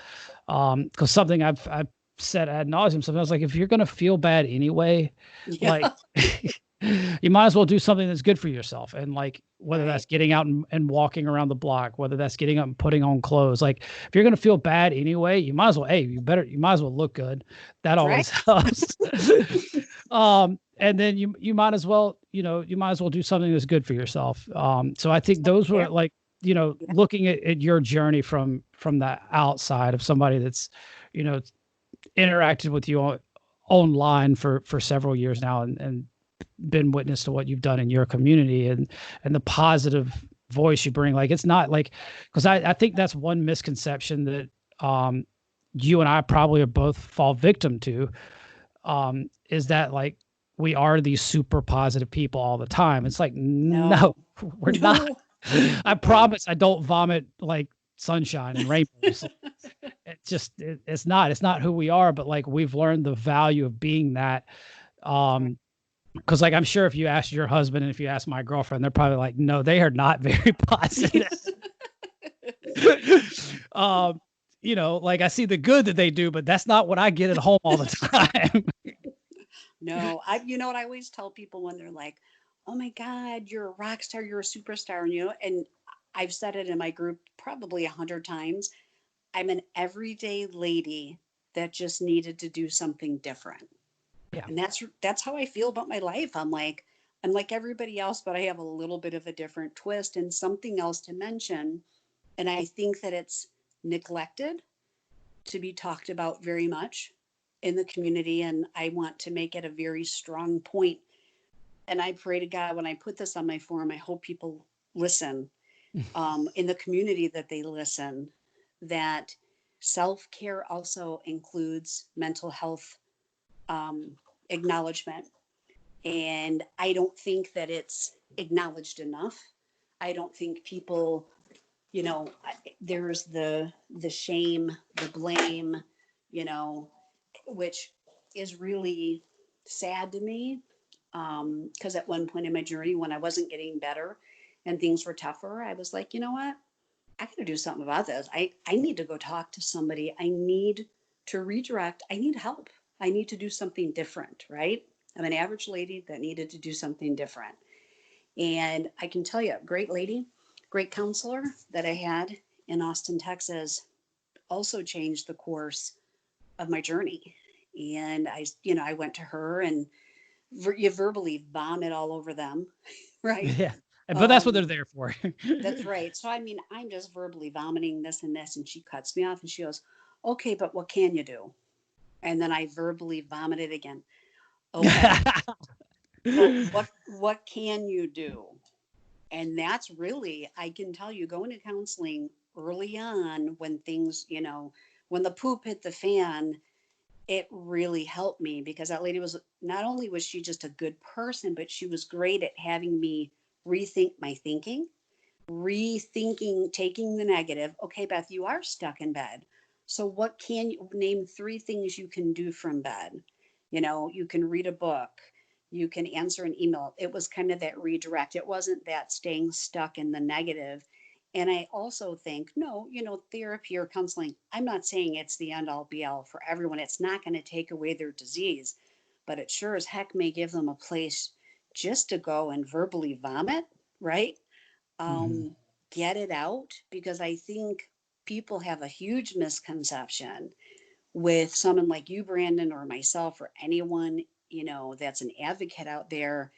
Because something I've said ad nauseum. Sometimes like if you're gonna feel bad anyway, like Yeah. you might as well do something that's good for yourself. And like whether Right. that's getting out and walking around the block, whether that's getting up and putting on clothes. Like if you're gonna feel bad anyway, you might as well, hey, you might as well look good. That Right. always helps. And then you might as well, you might as well do something that's good for yourself. So I think those Self-care. were like, Yeah. looking at your journey from the outside of somebody that's, you know, interacted with you online for several years now and been witness to what you've done in your community and the positive voice you bring. Like it's not like, because I think that's one misconception that you and I probably are both fall victim to, is that like we are these super positive people all the time. It's like, No. no, we're not. No. I No. promise I don't vomit like sunshine and rainbows. It's not who we are, but like we've learned the value of being that. Right. Because like I'm sure if you ask your husband and if you ask my girlfriend, they're probably like, no, they are not very positive. um, like I see the good that they do, but that's not what I get at home all the time. No. You know what I always tell people when they're like, "Oh my God, you're a rock star, you're a superstar," and I've said it in my group probably 100 times. I'm an everyday lady that just needed to do something different. Yeah. And that's how I feel about my life. I'm like everybody else, but I have a little bit of a different twist and something else to mention. And I think that it's neglected to be talked about very much in the community. And I want to make it a very strong point. And I pray to God when I put this on my forum, I hope people listen, in the community, that they listen, that self care also includes mental health, um, acknowledgement. And I don't think that it's acknowledged enough. I don't think people, there's the shame, the blame, you know, which is really sad to me. Because at one point in my journey, when I wasn't getting better and things were tougher, I was like, you know what? I got to do something about this. I need to go talk to somebody. I need to redirect. I need help. I need to do something different, right? I'm an average lady that needed to do something different. And I can tell you, great lady, great counselor that I had in Austin, Texas, also changed the course of my journey. And I went to her and you verbally vomit all over them, right? Yeah. But that's what Um, they're there for. That's right. So, I mean, I'm just verbally vomiting this and this, and she cuts me off and she goes, "Okay, but what can you do?" And then I verbally vomited again. Okay, but what can you do? And that's really, I can tell you, going to counseling early on when things, when the poop hit the fan, it really helped me because that lady was, not only was she just a good person, but she was great at having me rethink my thinking, rethinking, taking the negative. Okay, Beth, you are stuck in bed. So, what can you name 3 things you can do from bed? You can read a book, you can answer an email. It was kind of that redirect. It wasn't that staying stuck in the negative. And I also think, no, therapy or counseling, I'm not saying it's the end all be all for everyone. It's not going to take away their disease, but it sure as heck may give them a place just to go and verbally vomit, right? Mhm. um, get it out, because I think people have a huge misconception with someone like you, Brandon, or myself, or anyone, that's an advocate out there,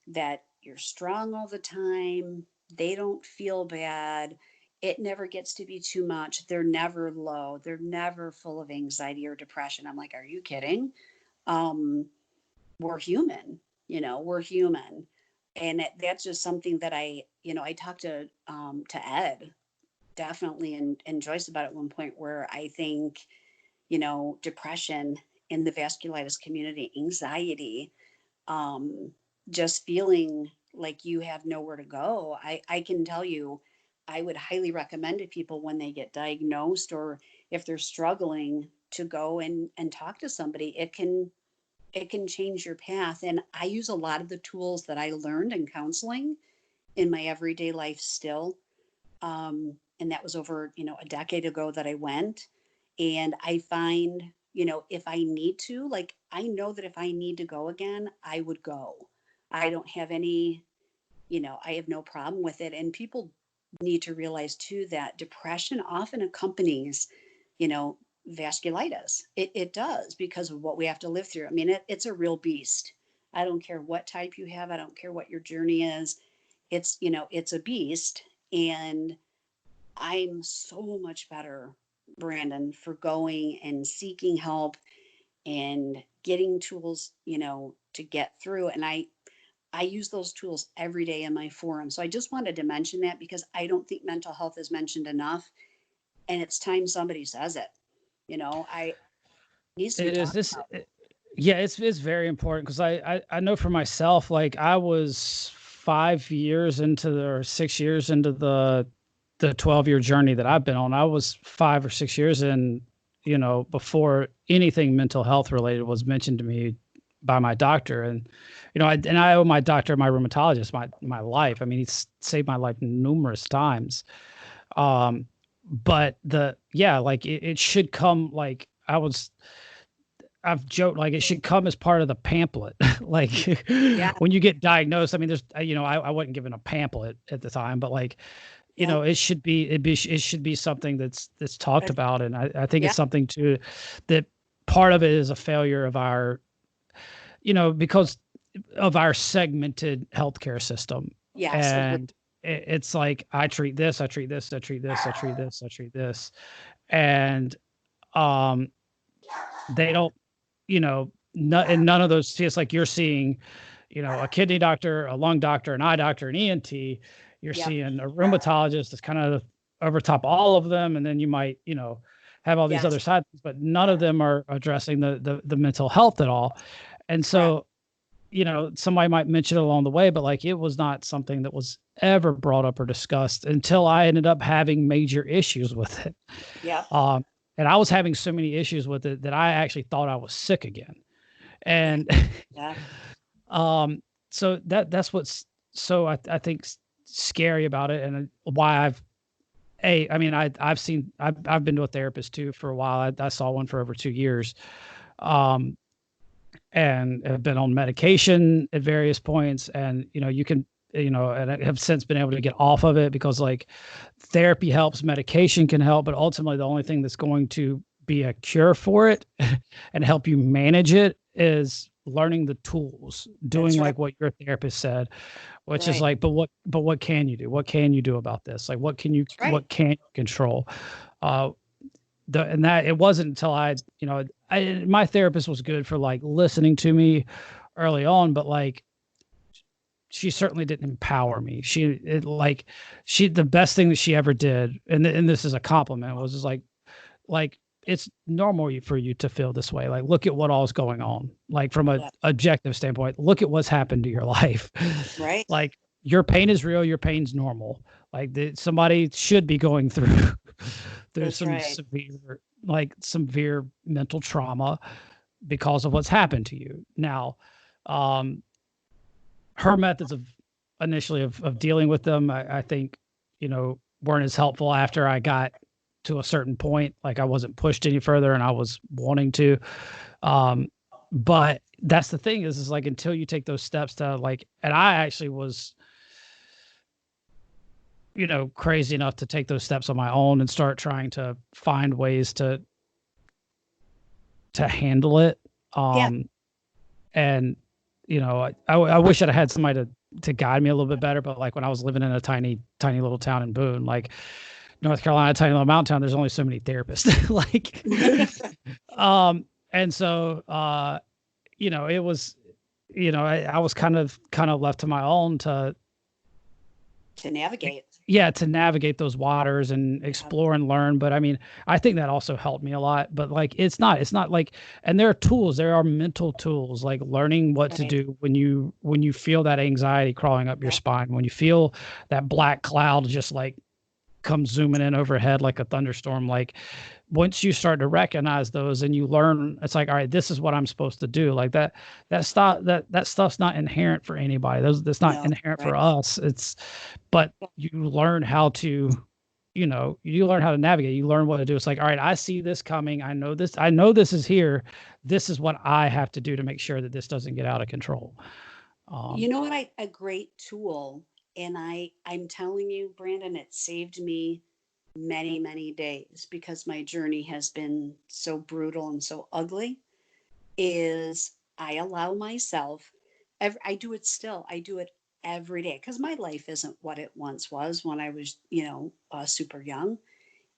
that you're strong all the time. They don't feel bad. It never gets to be too much. They're never low. They're never full of anxiety or depression. I'm like, are you kidding? Um, we're human, we're human. And that's just something that I talked to Ed definitely and Joyce about at one point, where I think, depression in the vasculitis community, anxiety, um, just feeling like you have nowhere to go. I can tell you, I would highly recommend to people when they get diagnosed, or if they're struggling, to go and talk to somebody. It can change your path. And I use a lot of the tools that I learned in counseling in my everyday life still. And that was over, a decade ago that I went. And I find, if I need to, like, I know that if I need to go again, I would go. I don't have any, I have no problem with it. And people need to realize too that depression often accompanies, you know, vasculitis. It does, because of what we have to live through. I mean, it's a real beast. I don't care what type you have. I don't care what your journey is. It's a beast. And I'm so much better, Brandon, for going and seeking help and getting tools, to get through. And I use those tools every day in my forum. So I just wanted to mention that, because I don't think mental health is mentioned enough. And it's time somebody says it. I needs to be It is talked this. about. Yeah, it's very important because I know for myself, like I was 5 years into or 6 years into the 12-year journey that I've been on. I was 5 or 6 years in, before anything mental health related was mentioned to me by my doctor. And, I owe my doctor, my rheumatologist, my life. I mean, he's saved my life numerous times. Um, but like it should come, like I've joked, like it should come as part of the pamphlet. Like Yeah. when you get diagnosed, I mean, there's, I wasn't given a pamphlet at the time, but like, Yeah. it should be something that's talked That's, about. And I think yeah. it's something too, that part of it is a failure of our, because of our segmented healthcare system. Yes. Agree. And it's like, I treat this, I treat this, I treat this, I treat this, I treat this. And, um, they don't, and none of those, it's like you're seeing, a kidney doctor, a lung doctor, an eye doctor, an ENT. You're Yep. seeing a rheumatologist that's kind of over top all of them, and then you might, have all these Yes. other sides, but none of them are addressing the mental health at all. And Correct. so, somebody might mention it along the way, but like it was not something that was ever brought up or discussed until I ended up having major issues with it. Yep. Um, and I was having so many issues with it that I actually thought I was sick again. Yeah. And Yeah. um, so that's what's so I think scary about it, and why I mean, I've been to a therapist too for a while. I saw one for over 2 years, um, and have been on medication at various points. And you can, and I have since been able to get off of it, because like therapy helps, medication can help, but ultimately the only thing that's going to be a cure for it and help you manage it is learning the tools, doing That's right. like what your therapist said, which is Right. like, but what can you do? What can you do about this? Like, That's right. what can you control? Uh, and that it wasn't until my therapist was good for like listening to me early on, but like she certainly didn't empower me. The best thing that she ever did, and this is a compliment, was just like it's normal for you to feel this way. Like, look at what all's going on. Like from a Yeah. objective standpoint, look at what's happened to your life. Right. Like your pain is real. Your pain's normal. Like somebody should be going through through That's some right. severe mental trauma because of what's happened to you. Now, um, her methods of initially of dealing with them, I think, weren't as helpful after I got to a certain point. Like I wasn't pushed any further and I was wanting to. Um, but that's the thing is like, until you take those steps to like, and I actually was, crazy enough to take those steps on my own and start trying to find ways to handle it. Yeah. Um, and I wish I'd had somebody to guide me a little bit better. But like when I was living in a tiny little town in Boone, like North Carolina, tiny little mountain town, there's only so many therapists. Like, and so it was I was kind of left to my own To navigate. to navigate those waters and Yeah. explore and learn. But I mean, I think that also helped me a lot. But like, it's not like, and there are tools, there are mental tools, like learning what to Right. do when you feel that anxiety crawling up your Yeah. spine, when you feel that black cloud just like come zooming in overhead like a thunderstorm. Like, once you start to recognize those and you learn, it's like, all right, this is what I'm supposed to do. Like that stuff's not inherent for anybody. That's not No. inherent Right. for us. But you learn how to, you learn how to navigate. You learn what to do. It's like, all right, I see this coming. I know this is here. This is what I have to do to make sure that this doesn't get out of control. You Um, know what? A great tool, and I'm telling you, Brandon, it saved me many, many days because my journey has been so brutal and so ugly. Is I allow myself, I do it still. I do it every day because my life isn't what it once was when I was, super young.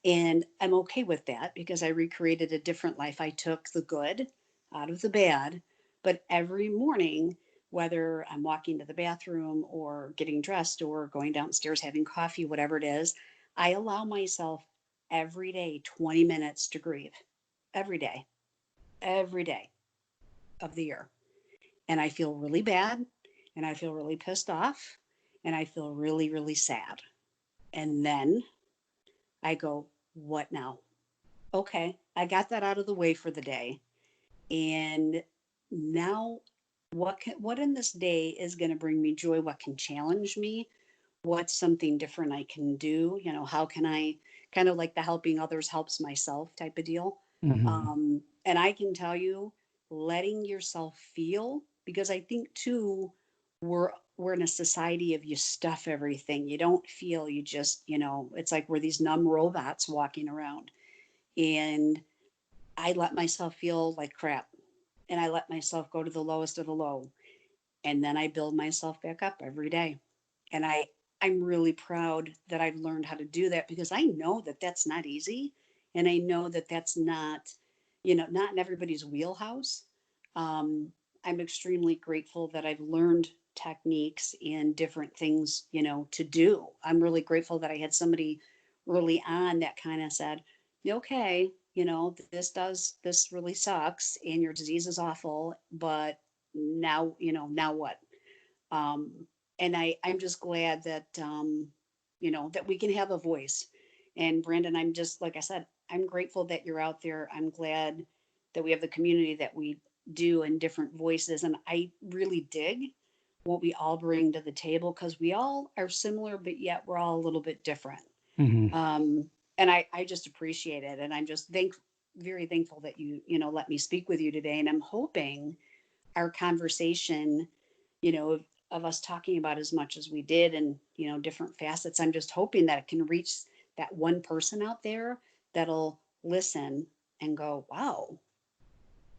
And I'm okay with that because I recreated a different life. I took the good out of the bad. But every morning, whether I'm walking to the bathroom or getting dressed or going downstairs having coffee, whatever it is, I allow myself every day 20 minutes to grieve. Every day of the year. And I feel really bad and I feel really pissed off and I feel really, really sad. And then I go, what now? Okay, I got that out of the way for the day. And now what in this day is going to bring me joy? What can challenge me? What's something different I can do? How can I kind of like the helping others helps myself type of deal. mhm. And I can tell you, letting yourself feel, because I think too, we're in a society of you stuff everything. You don't feel, you just, it's like we're these numb robots walking around. And I let myself feel like crap and I let myself go to the lowest of the low. And then I build myself back up every day. And I'm really proud that I've learned how to do that because I know that that's not easy. And I know that that's not, not in everybody's wheelhouse. Um, I'm extremely grateful that I've learned techniques and different things, to do. I'm really grateful that I had somebody early on that kind of said, okay, this really sucks and your disease is awful, but now what? um, and I'm just glad that that we can have a voice. And Brandon, I'm just like I said, I'm grateful that you're out there. I'm glad that we have the community that we do and different voices. And I really dig what we all bring to the table because we all are similar, but yet we're all a little bit different. Mhm. And I just appreciate it. And I'm just very thankful that let me speak with you today. And I'm hoping our conversation, of us talking about as much as we did and, different facets, I'm just hoping that it can reach that one person out there that'll listen and go, wow,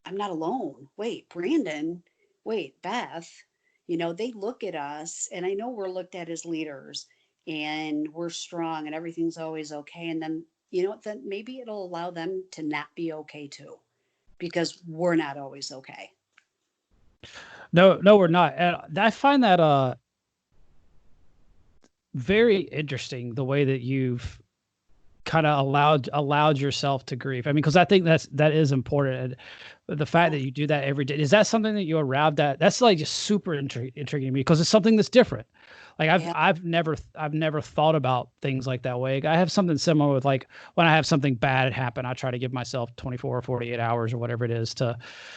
I'm not alone. Wait, Brandon, wait, Beth, they look at us and I know we're looked at as leaders and we're strong and everything's always okay. And then, then maybe it'll allow them to not be okay too, because we're not always okay. No, no, we're not. And I find that very interesting the way that you've kind of allowed yourself to grieve. I mean, because I think that is important. And the fact Yeah. that you do that every day, is that something that you arrived at? That's like just super intriguing to me because it's something that's different. Like Yeah. I've never thought about things like that way. I have something similar with like when I have something bad happen, I try to give myself 24 or 48 hours or whatever it is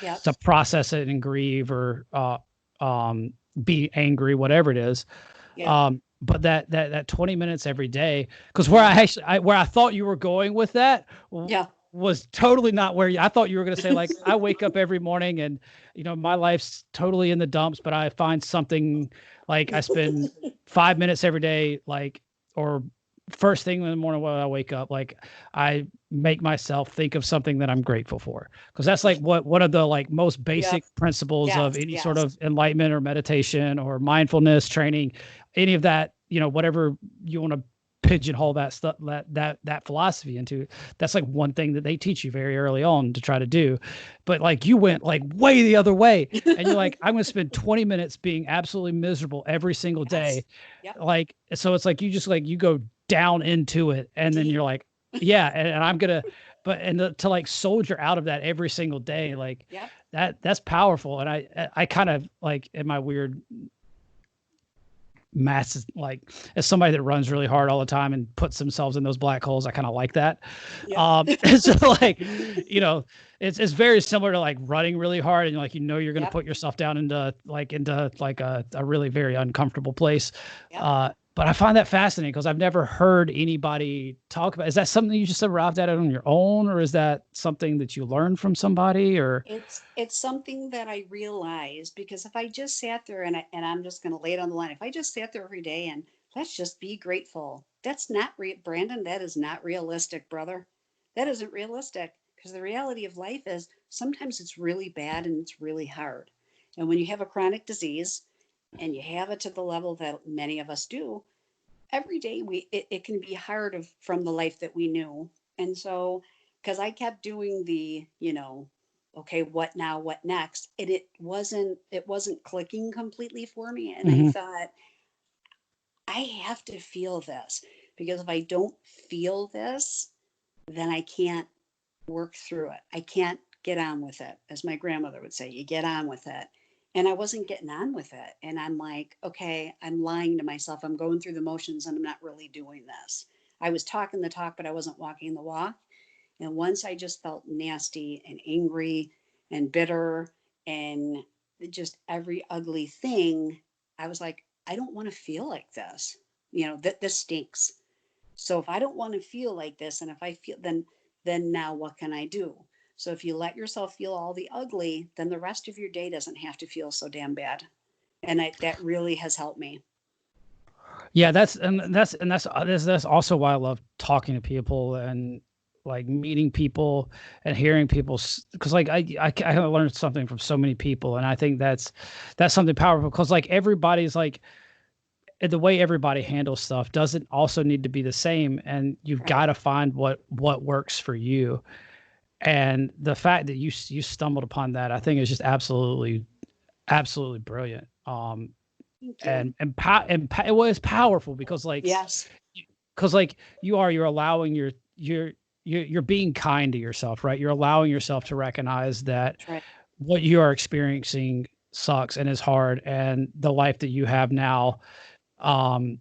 Yep. to process it and grieve or um be angry, whatever it is. Yep. But that 20 minutes every day, because Yeah. where I thought you were going with that Yeah. was totally not where I thought you were going to say, like, I wake up every morning and, my life's totally in the dumps, but I find something, like I spend 5 minutes every day, like, or first thing in the morning when I wake up, like I make myself think of something that I'm grateful for. Because that's like what one of the like most Yep. basic principles of Yes. any sort Yes. of enlightenment or meditation or mindfulness training, any of that, whatever you want to pigeonhole that stuff, that philosophy into. That's like one thing that they teach you very early on to try to do. But like you went like way the other way, and you're like, I'm going to spend 20 minutes being absolutely miserable every single day. Yes. Yep. Like, so it's like, you just like, you go down into it, and then Deep. you're like, yeah. And I'm going to, to like soldier out of that every single day, like Yep. that's powerful. And I kind of like, in my weird mass, like as somebody that runs really hard all the time and puts themselves in those black holes, I kind of like that. Yep. So like, it's very similar to like running really hard, and like, you're going to Yep. put yourself down into like a really very uncomfortable place. Yep. But I find that fascinating because I've never heard anybody talk about. Is that something you just arrived at it on your own, or is that something that you learned from somebody? Or It's something that I realized, because if I just sat there and I'm just going to lay it on the line, if I just sat there every day and let's just be grateful, that's not Brandon. That is not realistic, brother. That isn't realistic, because the reality of life is sometimes it's really bad and it's really hard. And when you have a chronic disease and you have it to the level that many of us do, every day it can be hard from the life that we knew. And so, because I kept doing the, okay, what now, what next, and it wasn't clicking completely for me. And I Mhm. thought, I have to feel this, because if I don't feel this, then I can't work through it. I can't get on with it. As my grandmother would say, you get on with it. And I wasn't getting on with it. And I'm like, okay, I'm lying to myself. I'm going through the motions and I'm not really doing this. I was talking the talk, but I wasn't walking the walk. And once I just felt nasty and angry and bitter and just every ugly thing, I was like, I don't want to feel like this. That this stinks. So if I don't want to feel like this, and if I feel, then now what can I do? So if you let yourself feel all the ugly, then the rest of your day doesn't have to feel so damn bad. And that really has helped me. Yeah, that's also why I love talking to people and like meeting people and hearing people, because like I learned something from so many people, and I think that's something powerful, because like everybody's like, the way everybody handles stuff doesn't also need to be the same, and you've got Right. to find what works for you. And the fact that you stumbled upon that, I think, is just absolutely brilliant. Thank you. And it was powerful because like, Yes. you're allowing you're being kind to yourself, right? You're allowing yourself to recognize that That's right. what you are experiencing sucks and is hard, and the life that you have now, um,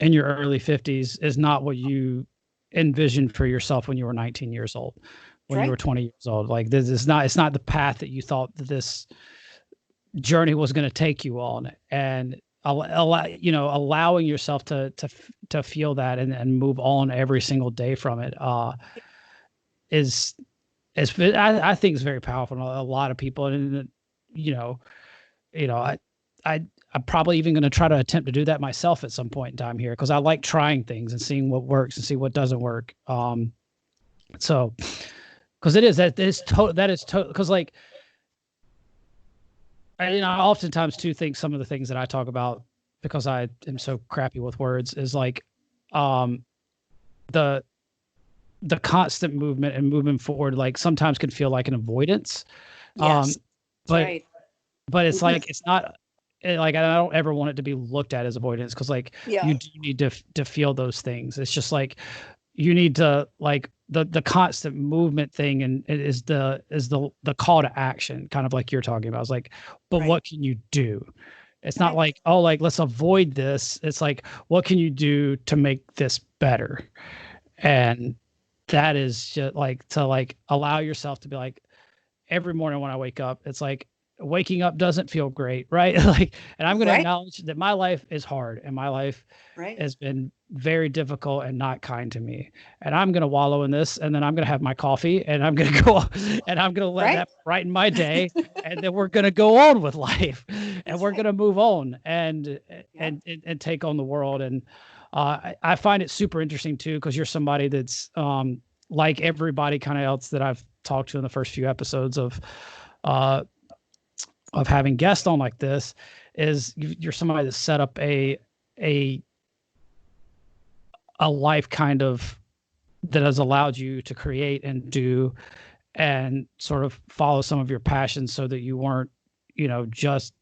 in your early 50s, is not what you envisioned for yourself when you were 19 years old, That's when you were right. 20 years old. Like, this is not, it's not the path that you thought that this journey was going to take you on. And allowing yourself to feel that, and move on every single day from it, is I think is very powerful. A lot of people, and you know, I I I'm probably even going to try to attempt to do that myself at some point in time here, because I like trying things and seeing what works and see what doesn't work. So because that is because like, I oftentimes too think some of the things that I talk about, because I am so crappy with words, is like, um, the constant movement and moving forward, like sometimes can feel like an avoidance. Um, Yes. That's but right. it's like, it's not, like, I don't ever want it to be looked at as avoidance, because like, Yeah. you do need to feel those things. It's just like, you need to like, the constant movement thing, and it is the call to action, kind of like you're talking about. It's like, but Right. what can you do? It's not Right. like, oh, like, let's avoid this. It's like, what can you do to make this better? And that is just like, to like allow yourself to be like, every morning when I wake up, it's like, waking up doesn't feel great, right? Like, and I'm going to Right. acknowledge that my life is hard, and my life Right. has been very difficult and not kind to me. And I'm going to wallow in this, and then I'm going to have my coffee, and I'm going to go and I'm going to let Right. that brighten my day. And then we're going to go on with life, and That's we're right. going to move on, and Yep. take on the world. And I find it super interesting too, because you're somebody that's, like everybody kind of else that I've talked to in the first few episodes uh, of having guests on like this, is you're somebody that set up a a life kind of that has allowed you to create and do and sort of follow some of your passions so that you weren't, just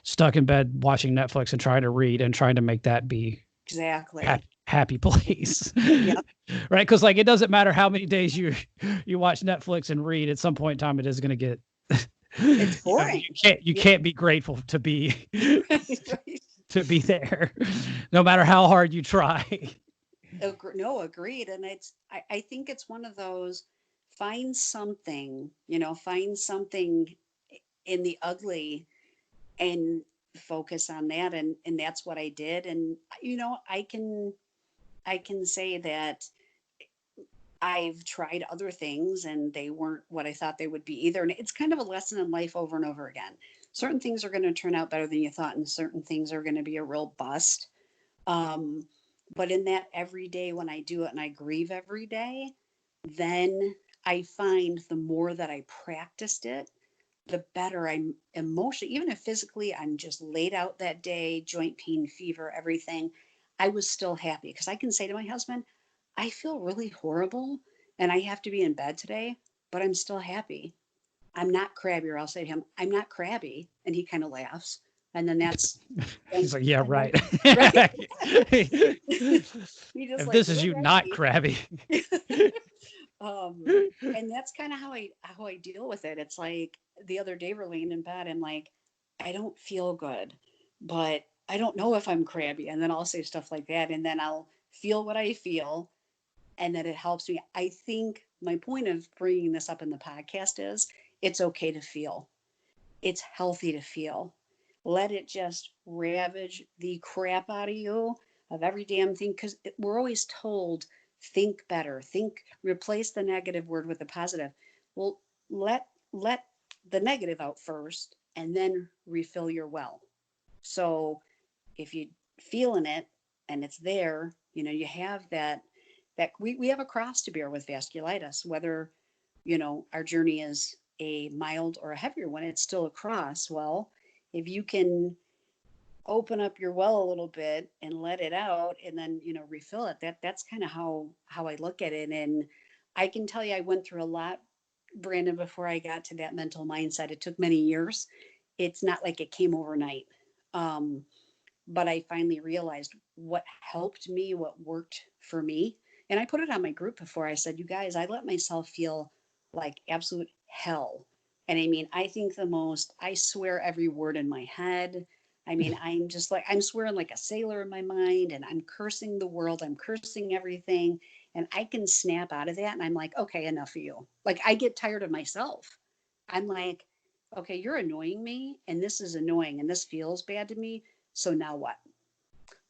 stuck in bed watching Netflix and trying to read and trying to make that be Exactly. happy place. Yep. Right? Because like it doesn't matter how many days you watch Netflix and read, at some point in time it is going to get It's boring. you can't be grateful to be Right. to be there, no matter how hard you try. No, agreed. And I think it's one of those, find something, find something in the ugly and focus on that. And that's what I did. And, I can say that I've tried other things and they weren't what I thought they would be either. And it's kind of a lesson in life over and over again. Certain things are going to turn out better than you thought, and certain things are going to be a real bust. Um, but in that every day when I do it and I grieve every day, then I find the more that I practiced it, the better I'm emotionally, even if physically I'm just laid out that day, joint pain, fever, everything, I was still happy because I can say to my husband, I feel really horrible and I have to be in bed today, but I'm still happy. I'm not crabby, or I'll say to him, I'm not crabby. And he kind of laughs. And then He's like, yeah, and then, right. right. He just If like, this is you're you not right. crabby. And that's kind of how I deal with it. It's like the other day we're laying in bed and like, I don't feel good, but I don't know if I'm crabby. And then I'll say stuff like that. And then I'll feel what I feel. And then it helps me. I think my point of bringing this up in the podcast is it's okay to feel. It's healthy to feel. Let it just ravage the crap out of you, of every damn thing. Because we're always told, think better, replace the negative word with a positive. Well, let the negative out first and then refill your well. So if you feeling it and it's there, you have that we have a cross to bear with vasculitis, whether, our journey is a mild or a heavier one, it's still a cross. Well, if you can open up your well a little bit and let it out and then, refill it, that's kind of how I look at it. And I can tell you I went through a lot, Brandon, before I got to that mental mindset. It took many years. It's not like it came overnight. Um, but I finally realized what helped me, what worked for me. And I put it on my group before. I said, you guys, I let myself feel like absolute hell. And I mean, I think I swear every word in my head. I mean, I'm just like, I'm swearing like a sailor in my mind, and I'm cursing the world, I'm cursing everything. And I can snap out of that. And I'm like, okay, enough of you. Like, I get tired of myself. I'm like, okay, you're annoying me, and this is annoying, and this feels bad to me. So now what?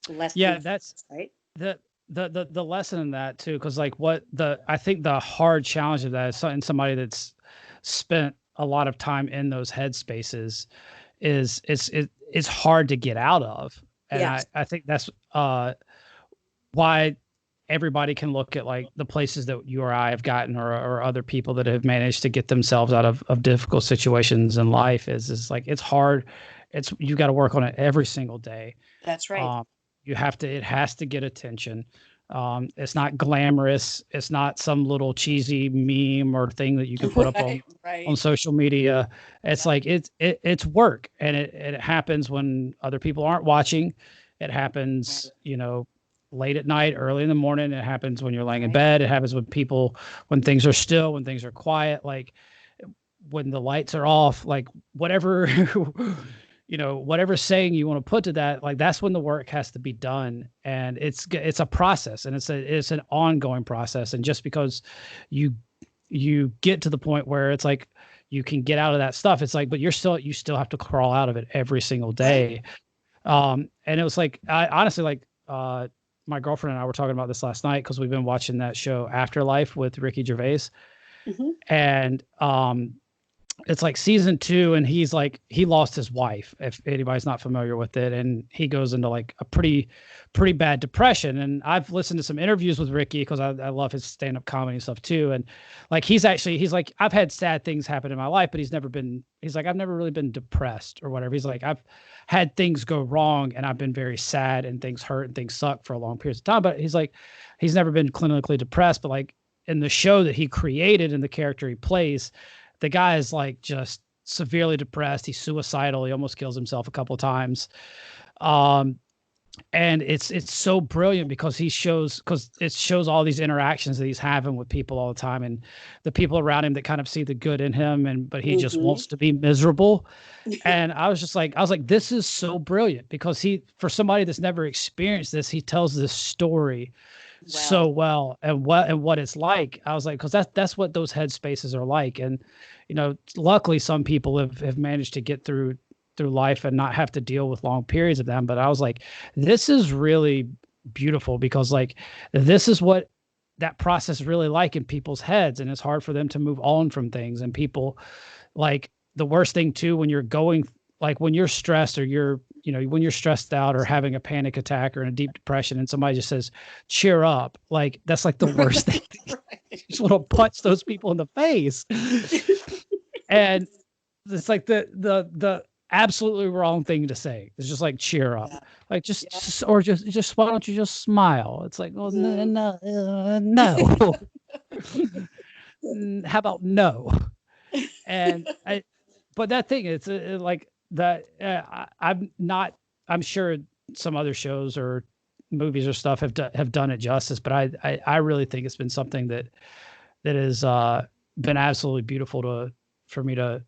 Let's Yeah, move, that's right? the the lesson in that too, because like I think the hard challenge of that is somebody that's spent a lot of time in those headspaces is it's hard to get out of. And Yes, I think that's why everybody can look at like the places that you or I have gotten, or other people that have managed to get themselves out of difficult situations in life is like, it's hard. You got to work on it every single day. that's right. Um, it has to get attention. It's not glamorous. It's not some little cheesy meme or thing that you can put up Right, on right. social media. It's Yep, like it's work, and it happens when other people aren't watching. It right, happens, late at night, early in the morning. It happens when you're laying in right, bed. It happens when things are still, when things are quiet, like when the lights are off, like whatever, whatever saying you want to put to that, like that's when the work has to be done. And it's a process, and it's an ongoing process. And just because you get to the point where it's like you can get out of that stuff, it's like, but you still have to crawl out of it every single right. day. And it was like, I honestly, like, my girlfriend and I were talking about this last night because we've been watching that show Afterlife with Ricky Gervais. Hmm. And it's like season 2, and he lost his wife, if anybody's not familiar with it, and he goes into like a pretty bad depression. And I've listened to some interviews with Ricky because I love his stand-up comedy stuff too. And like he's like, I've had sad things happen in my life, but he's like, I've never really been depressed or whatever. He's like, I've had things go wrong and I've been very sad and things hurt and things suck for a long period of time, but he's like, he's never been clinically depressed. But like in the show that he created and the character he plays, the guy is like just severely depressed. He's suicidal. He almost kills himself a couple of times. And it's so brilliant because it shows all these interactions that he's having with people all the time, and the people around him that kind of see the good in him, but he just wants to be miserable. And I was like, this is so brilliant because for somebody that's never experienced this, he tells this story so well, and what it's like. I was like, because that's what those headspaces are like. And luckily some people have managed to get through life and not have to deal with long periods of them. But I was like, this is really beautiful because like this is what that process really like in people's heads, and it's hard for them to move on from things. And people, like, the worst thing too, when you're stressed, or when you're stressed out or having a panic attack or in a deep depression, and somebody just says, cheer up, like that's like the worst thing. Right. You just want to punch those people in the face. And it's like the absolutely wrong thing to say. It's just like, cheer up. Yeah. Like just why don't you just smile? It's like, well, no. How about no? And but that thing, it's like that. I'm sure some other shows or movies or stuff have done it justice, but I really think it's been something that has been absolutely beautiful for me to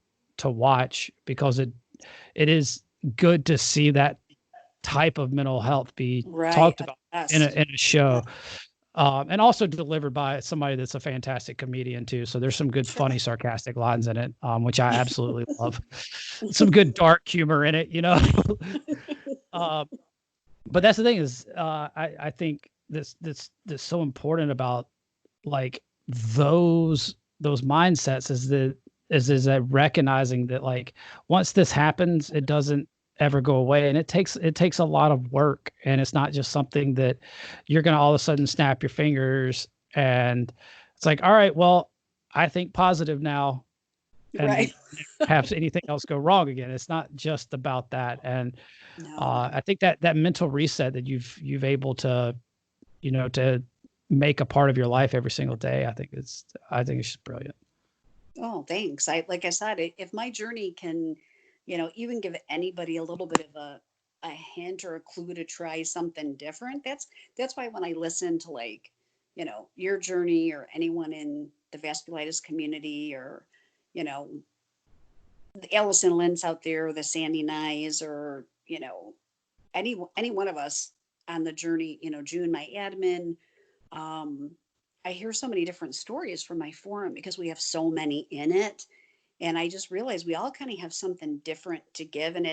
watch, because it is good to see that type of mental health be talked about in a show. And also delivered by somebody that's a fantastic comedian too. So there's some good, funny, sarcastic lines in it, which I absolutely love. Some good dark humor in it, but that's the thing is, I think this so important about like those mindsets is that recognizing that like once this happens, it doesn't ever go away, and it takes a lot of work, and it's not just something that you're going to all of a sudden snap your fingers and it's like, all right, well, I think positive now, and have anything else go wrong again. It's not just about that. And I think that mental reset that you've able to to make a part of your life every single day, I think it's just brilliant. Oh, thanks. Like I said, if my journey can, even give anybody a little bit of a hint or a clue to try something different, that's why when I listen to like, your journey or anyone in the vasculitis community, or, the Allison Lentz out there, or the Sandy Nyes, or, any one of us on the journey, June, my admin, I hear so many different stories from my forum because we have so many in it. And I just realized we all kind of have something different to give. And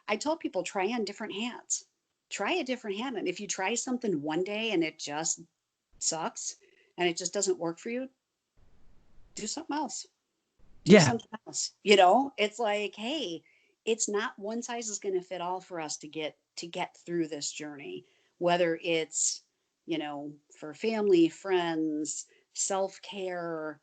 I told people, try on different hats. Try a different hat. And if you try something one day and it just sucks and it just doesn't work for you, do something else. Do something else. It's like, hey, it's not one size is going to fit all for us to get through this journey, whether it's, for family, friends, self-care,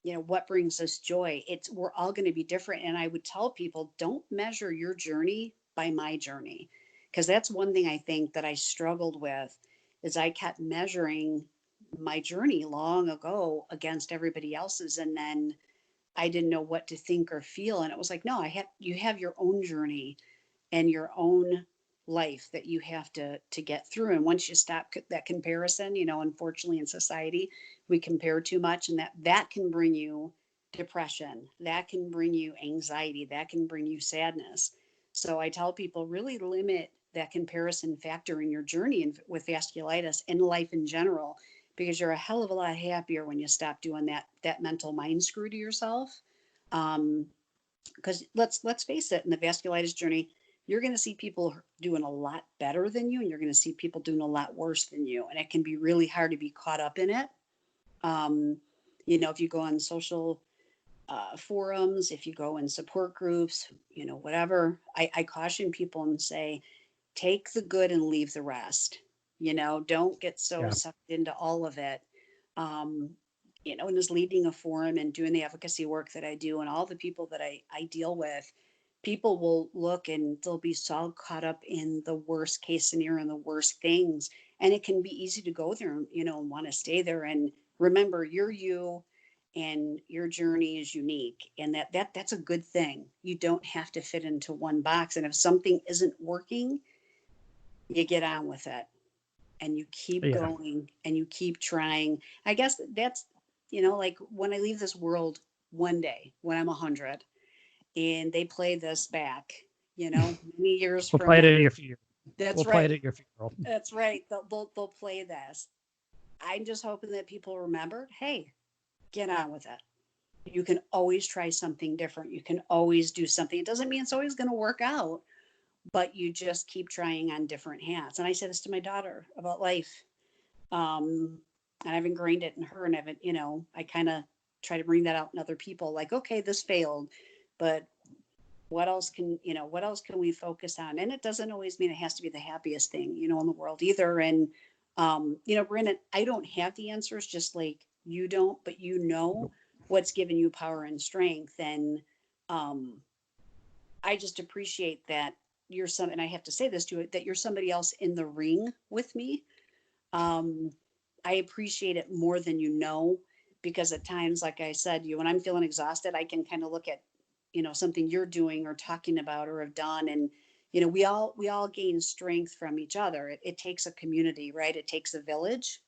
what brings us joy. We're all going to be different. And I would tell people, don't measure your journey by my journey. Because that's one thing I think that I struggled with, is I kept measuring my journey long ago against everybody else's. And then I didn't know what to think or feel. And it was like, no, you have your own journey and your own life that you have to get through. And once you stop that comparison, unfortunately in society, we compare too much, and that can bring you depression, that can bring you anxiety, that can bring you sadness. So I tell people, really limit that comparison factor in your journey with vasculitis and life in general, because you're a hell of a lot happier when you stop doing that mental mind screw to yourself. Because let's face it, in the vasculitis journey, you're going to see people doing a lot better than you, and you're going to see people doing a lot worse than you. And it can be really hard to be caught up in it. If you go on social forums, if you go in support groups, whatever, I caution people and say, take the good and leave the rest. Don't get so Yeah. sucked into all of it. Um, and as leading a forum and doing the advocacy work that I do and all the people that I deal with, people will look and they'll be so caught up in the worst case scenario and the worst things. And it can be easy to go there, and want to stay there. And remember, you're you and your journey is unique. And that's a good thing. You don't have to fit into one box. And if something isn't working, you get on with it and you keep Yeah. going and you keep trying. I guess that's, like when I leave this world one day, when I'm 100 and they play this back, many years We'll from play it now. at your funeral. That's We'll play right. it at your funeral. That's right. They'll play this. I'm just hoping that people remember, hey, get on with it. You can always try something different. You can always do something. It doesn't mean it's always going to work out, but you just keep trying on different hats. And I say this to my daughter about life. And I've ingrained it in her, and I kind of try to bring that out in other people. Like, okay, this failed, but what else can we focus on? And it doesn't always mean it has to be the happiest thing, in the world either. And, Brandon, I don't have the answers, just like you don't, but what's given you power and strength. And, I just appreciate that and I have to say this to it, that you're somebody else in the ring with me. Um, I appreciate it more than because at times, like I said, when I'm feeling exhausted, I can kind of look at, something you're doing or talking about or have done. And, we all gain strength from each other. It takes a community, right? It takes a village.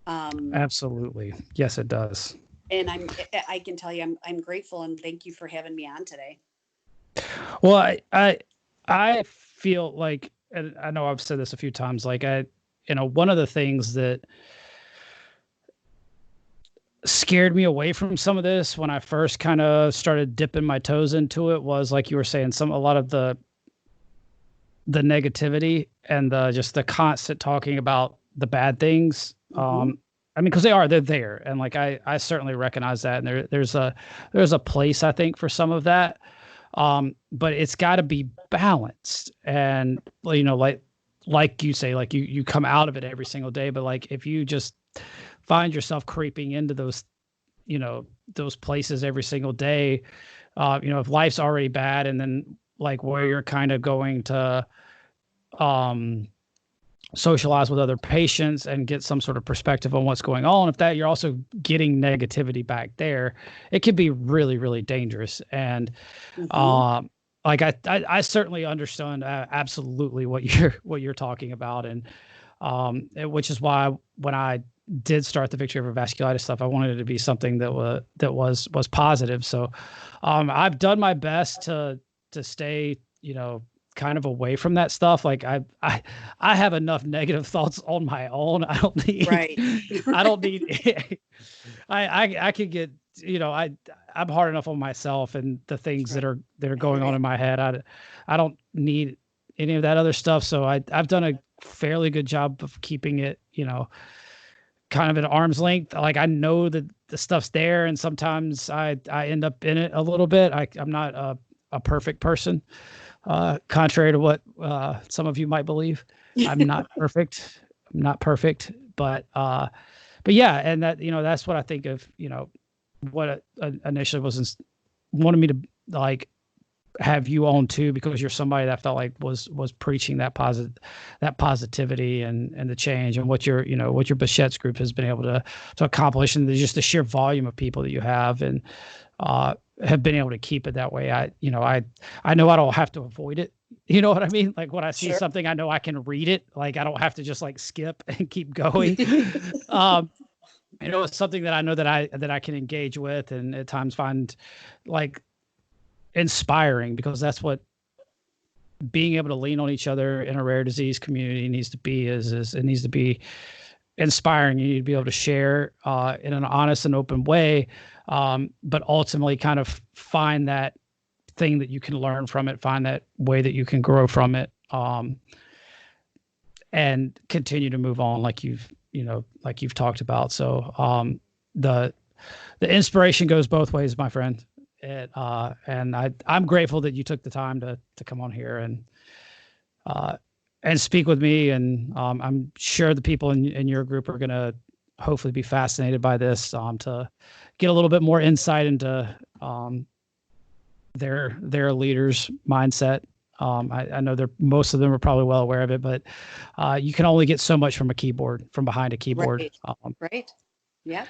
Um, Absolutely. Yes, it does. and I can tell you, I'm grateful and thank you for having me on today. Well, I feel like, and I know I've said this a few times, like one of the things that scared me away from some of this when I first kind of started dipping my toes into it was, like you were saying, a lot of the negativity and just the constant talking about the bad things. Mm-hmm. I mean, because they're there, and like I certainly recognize that, and there's a place, I think, for some of that. But it's got to be balanced, and like you say, like you come out of it every single day, but like if you just find yourself creeping into those places every single day, if life's already bad, and then like where you're kind of going to socialize with other patients and get some sort of perspective on what's going on, if that you're also getting negativity back there, it can be really, really dangerous. And Mm-hmm. like I certainly understand absolutely what you're talking about, and which is why when I did start the Victory Over Vasculitis stuff, I wanted it to be something that was positive. So I've done my best to stay, kind of away from that stuff. Like I have enough negative thoughts on my own. I don't need Right. I don't need I could get, I'm hard enough on myself and the things Right. that are going on Right. in my head. I don't need any of that other stuff. So I've done a fairly good job of keeping it, kind of at arm's length. Like I know that the stuff's there, and sometimes I end up in it a little bit. I'm not a perfect person, contrary to what some of you might believe. I'm not perfect. I'm not perfect, but yeah, and that that's what I think of. What initially wanted me to like have you on too, because you're somebody that I felt like was preaching that positivity and the change, and what your Bechet's group has been able to accomplish, and just the sheer volume of people that you have, and have been able to keep it that way. I know I don't have to avoid it. You know what I mean? Like when I see Sure. something, I know I can read it. Like I don't have to just like skip and keep going. um, it's something that I know that I can engage with, and at times find like inspiring, because that's what being able to lean on each other in a rare disease community needs to be. Is it needs to be inspiring. You need to be able to share in an honest and open way, but ultimately kind of find that thing that you can learn from it, find that way that you can grow from it, and continue to move on, like you've talked about. So the inspiration goes both ways, my friend. And I'm grateful that you took the time to come on here and speak with me. And I'm sure the people in your group are going to hopefully be fascinated by this, to get a little bit more insight into their leaders' mindset. I know most of them are probably well aware of it, but you can only get so much from behind a keyboard. Right. Right. Yep.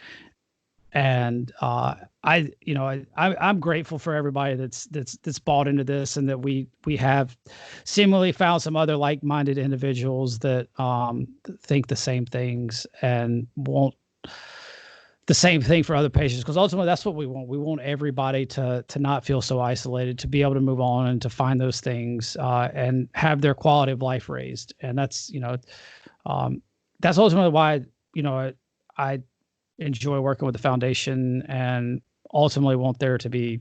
And I'm grateful for everybody that's bought into this, and that we have seemingly found some other like-minded individuals that think the same things and want the same thing for other patients, because ultimately that's what we want. We want everybody to not feel so isolated, to be able to move on and to find those things and have their quality of life raised. And that's that's ultimately why I enjoy working with the foundation, and ultimately want there to be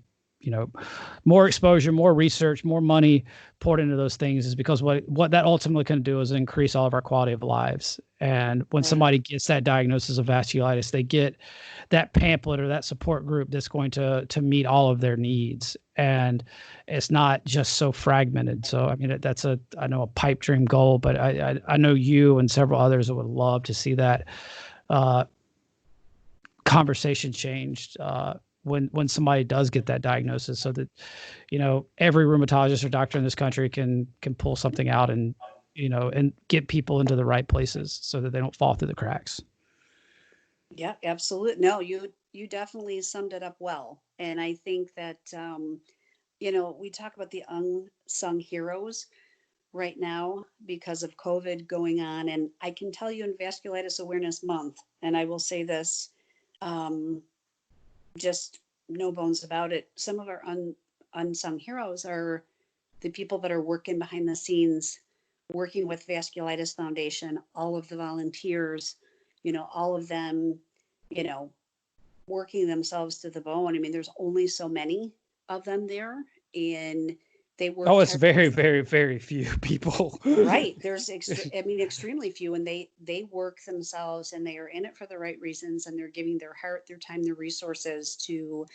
more exposure, more research, more money poured into those things, is because what that ultimately can do is increase all of our quality of lives. And when somebody gets that diagnosis of vasculitis, they get that pamphlet or that support group that's going to meet all of their needs. And it's not just so fragmented. So, I mean, I know a pipe dream goal, but I know you and several others that would love to see that conversation changed when somebody does get that diagnosis, so that every rheumatologist or doctor in this country can pull something out and and get people into the right places so that they don't fall through the cracks. Yeah, absolutely. No, you definitely summed it up well. And I think that we talk about the unsung heroes right now because of COVID going on. And I can tell you, in Vasculitis Awareness Month, and I will say this, just no bones about it, some of our unsung heroes are the people that are working behind the scenes, working with Vasculitis Foundation, all of the volunteers, all of them, working themselves to the bone. I mean, there's only so many of them there, and they work. Oh, it's very, very, very few people. Right. There's, extremely few, and they work themselves, and they are in it for the right reasons, and they're giving their heart, their time, their resources to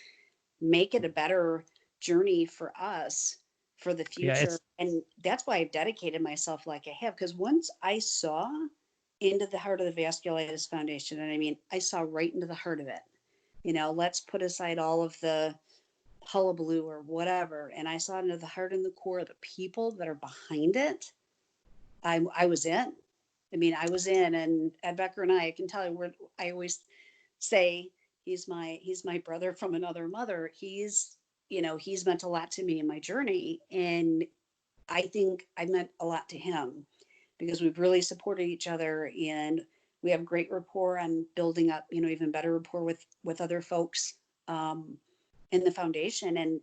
make it a better journey for us for the future. And that's why I've dedicated myself like I have, because once I saw into the heart of the Vasculitis Foundation, and I mean, I saw right into the heart of it. Let's put aside all of the hullabaloo or whatever, and I saw into the heart and the core of the people that are behind it. I was in. I was in, and Ed Becker and I can tell you, I always say he's my brother from another mother. He's meant a lot to me in my journey, and I think I meant a lot to him, because we've really supported each other, and we have great rapport on building up, even better rapport with other folks in the foundation. And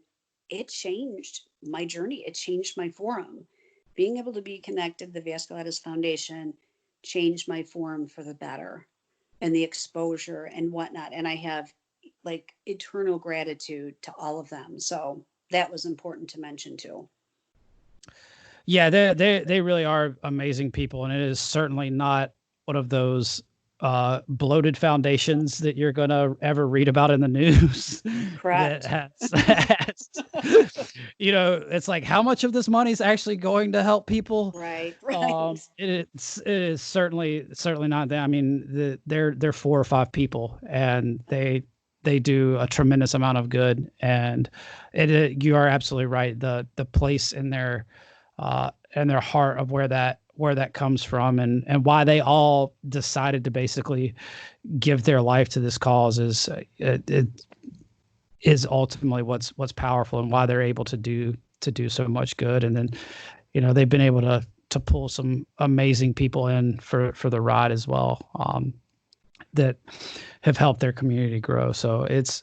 it changed my journey. It changed my forum. Being able to be connected to the Vasculitis Foundation changed my forum for the better, and the exposure and whatnot. And I have like eternal gratitude to all of them. So that was important to mention too. Yeah, they really are amazing people, and it is certainly not one of those bloated foundations that you're going to ever read about in the news. Correct. It's like, how much of this money is actually going to help people? Right. It is certainly not that. I mean, they're 4 or 5 people, and they do a tremendous amount of good. And you are absolutely right. The place in their heart of where that comes from, and why they all decided to basically give their life to this cause is ultimately what's powerful, and why they're able to do so much good. And then, they've been able to pull some amazing people in for the ride as well, that have helped their community grow. So it's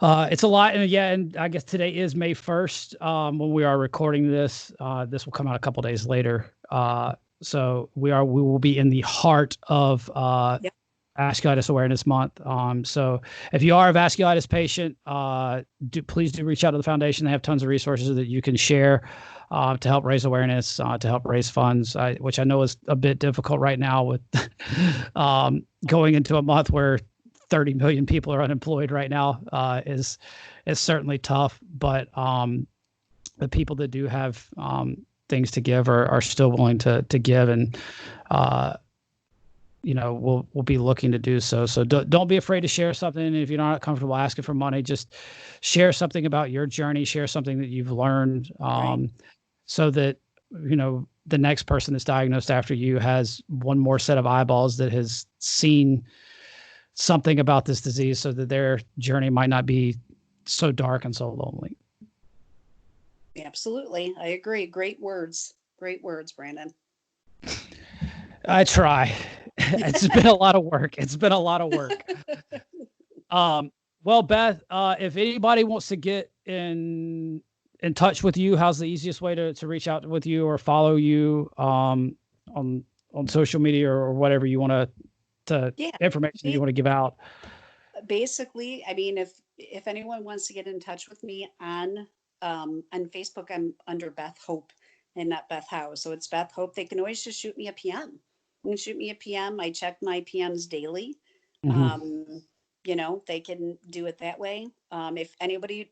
a lot. And I guess today is May 1st. When we are recording this, this will come out a couple days later. So we will be in the heart of Vasculitis Awareness Month. So if you are a vasculitis patient, please do reach out to the foundation. They have tons of resources that you can share to help raise awareness, to help raise funds, which I know is a bit difficult right now with going into a month where 30 million people are unemployed right now, is certainly tough. But the people that do have things to give are still willing to give, and we'll be looking to do so. So don't be afraid to share something. If you're not comfortable asking for money, just share something about your journey, share something that you've learned, so that, the next person that's diagnosed after you has one more set of eyeballs that has seen something about this disease, so that their journey might not be so dark and so lonely. Absolutely. I agree. Great words, Brandon. I try. It's been a lot of work. Well, Beth, if anybody wants to get in touch with you, how's the easiest way to reach out with you or follow you on social media or whatever you want to information that you want to give out? Basically, I mean, if anyone wants to get in touch with me on Facebook, I'm under Beth Hope and not Beth Howe. So it's Beth Hope. They can always just shoot me a PM. You can shoot me a PM. I check my PMs daily. They can do it that way. If anybody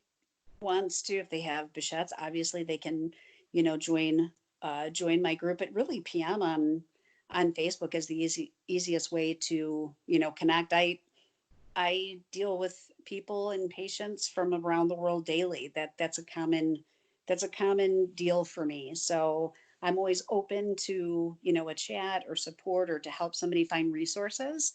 wants to, if they have Bechet's, obviously they can, join my group. But really, PM on Facebook is the easiest way to, connect. I deal with people and patients from around the world daily. That's a common deal for me. So I'm always open to, a chat or support or to help somebody find resources.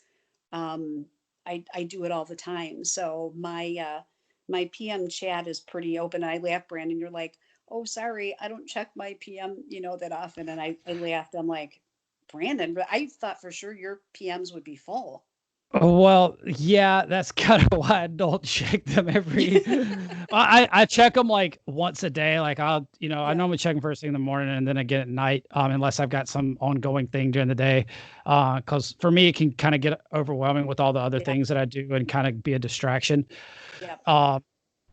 I do it all the time. So my PM chat is pretty open. I laugh, Brandon. You're like, oh, sorry, I don't check my PM, that often. And I laughed. I'm like, Brandon, but I thought for sure your PMs would be full. Well, yeah, that's kind of why I don't check them I check them like once a day. Like I normally check them first thing in the morning and then again at night, unless I've got some ongoing thing during the day. Cause for me, it can kind of get overwhelming with all the other things that I do and kind of be a distraction. Yeah.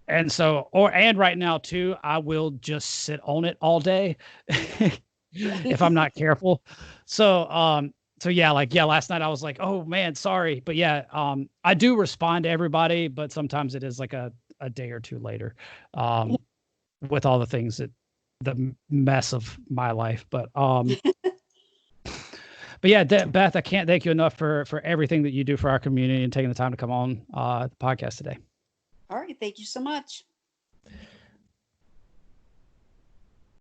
And right now too, I will just sit on it all day if I'm not careful. So last night I was like, oh man, sorry. But I do respond to everybody, but sometimes it is like a day or two later, with all the things the mess of my life. But Beth, I can't thank you enough for everything that you do for our community and taking the time to come on the podcast today. All right. Thank you so much.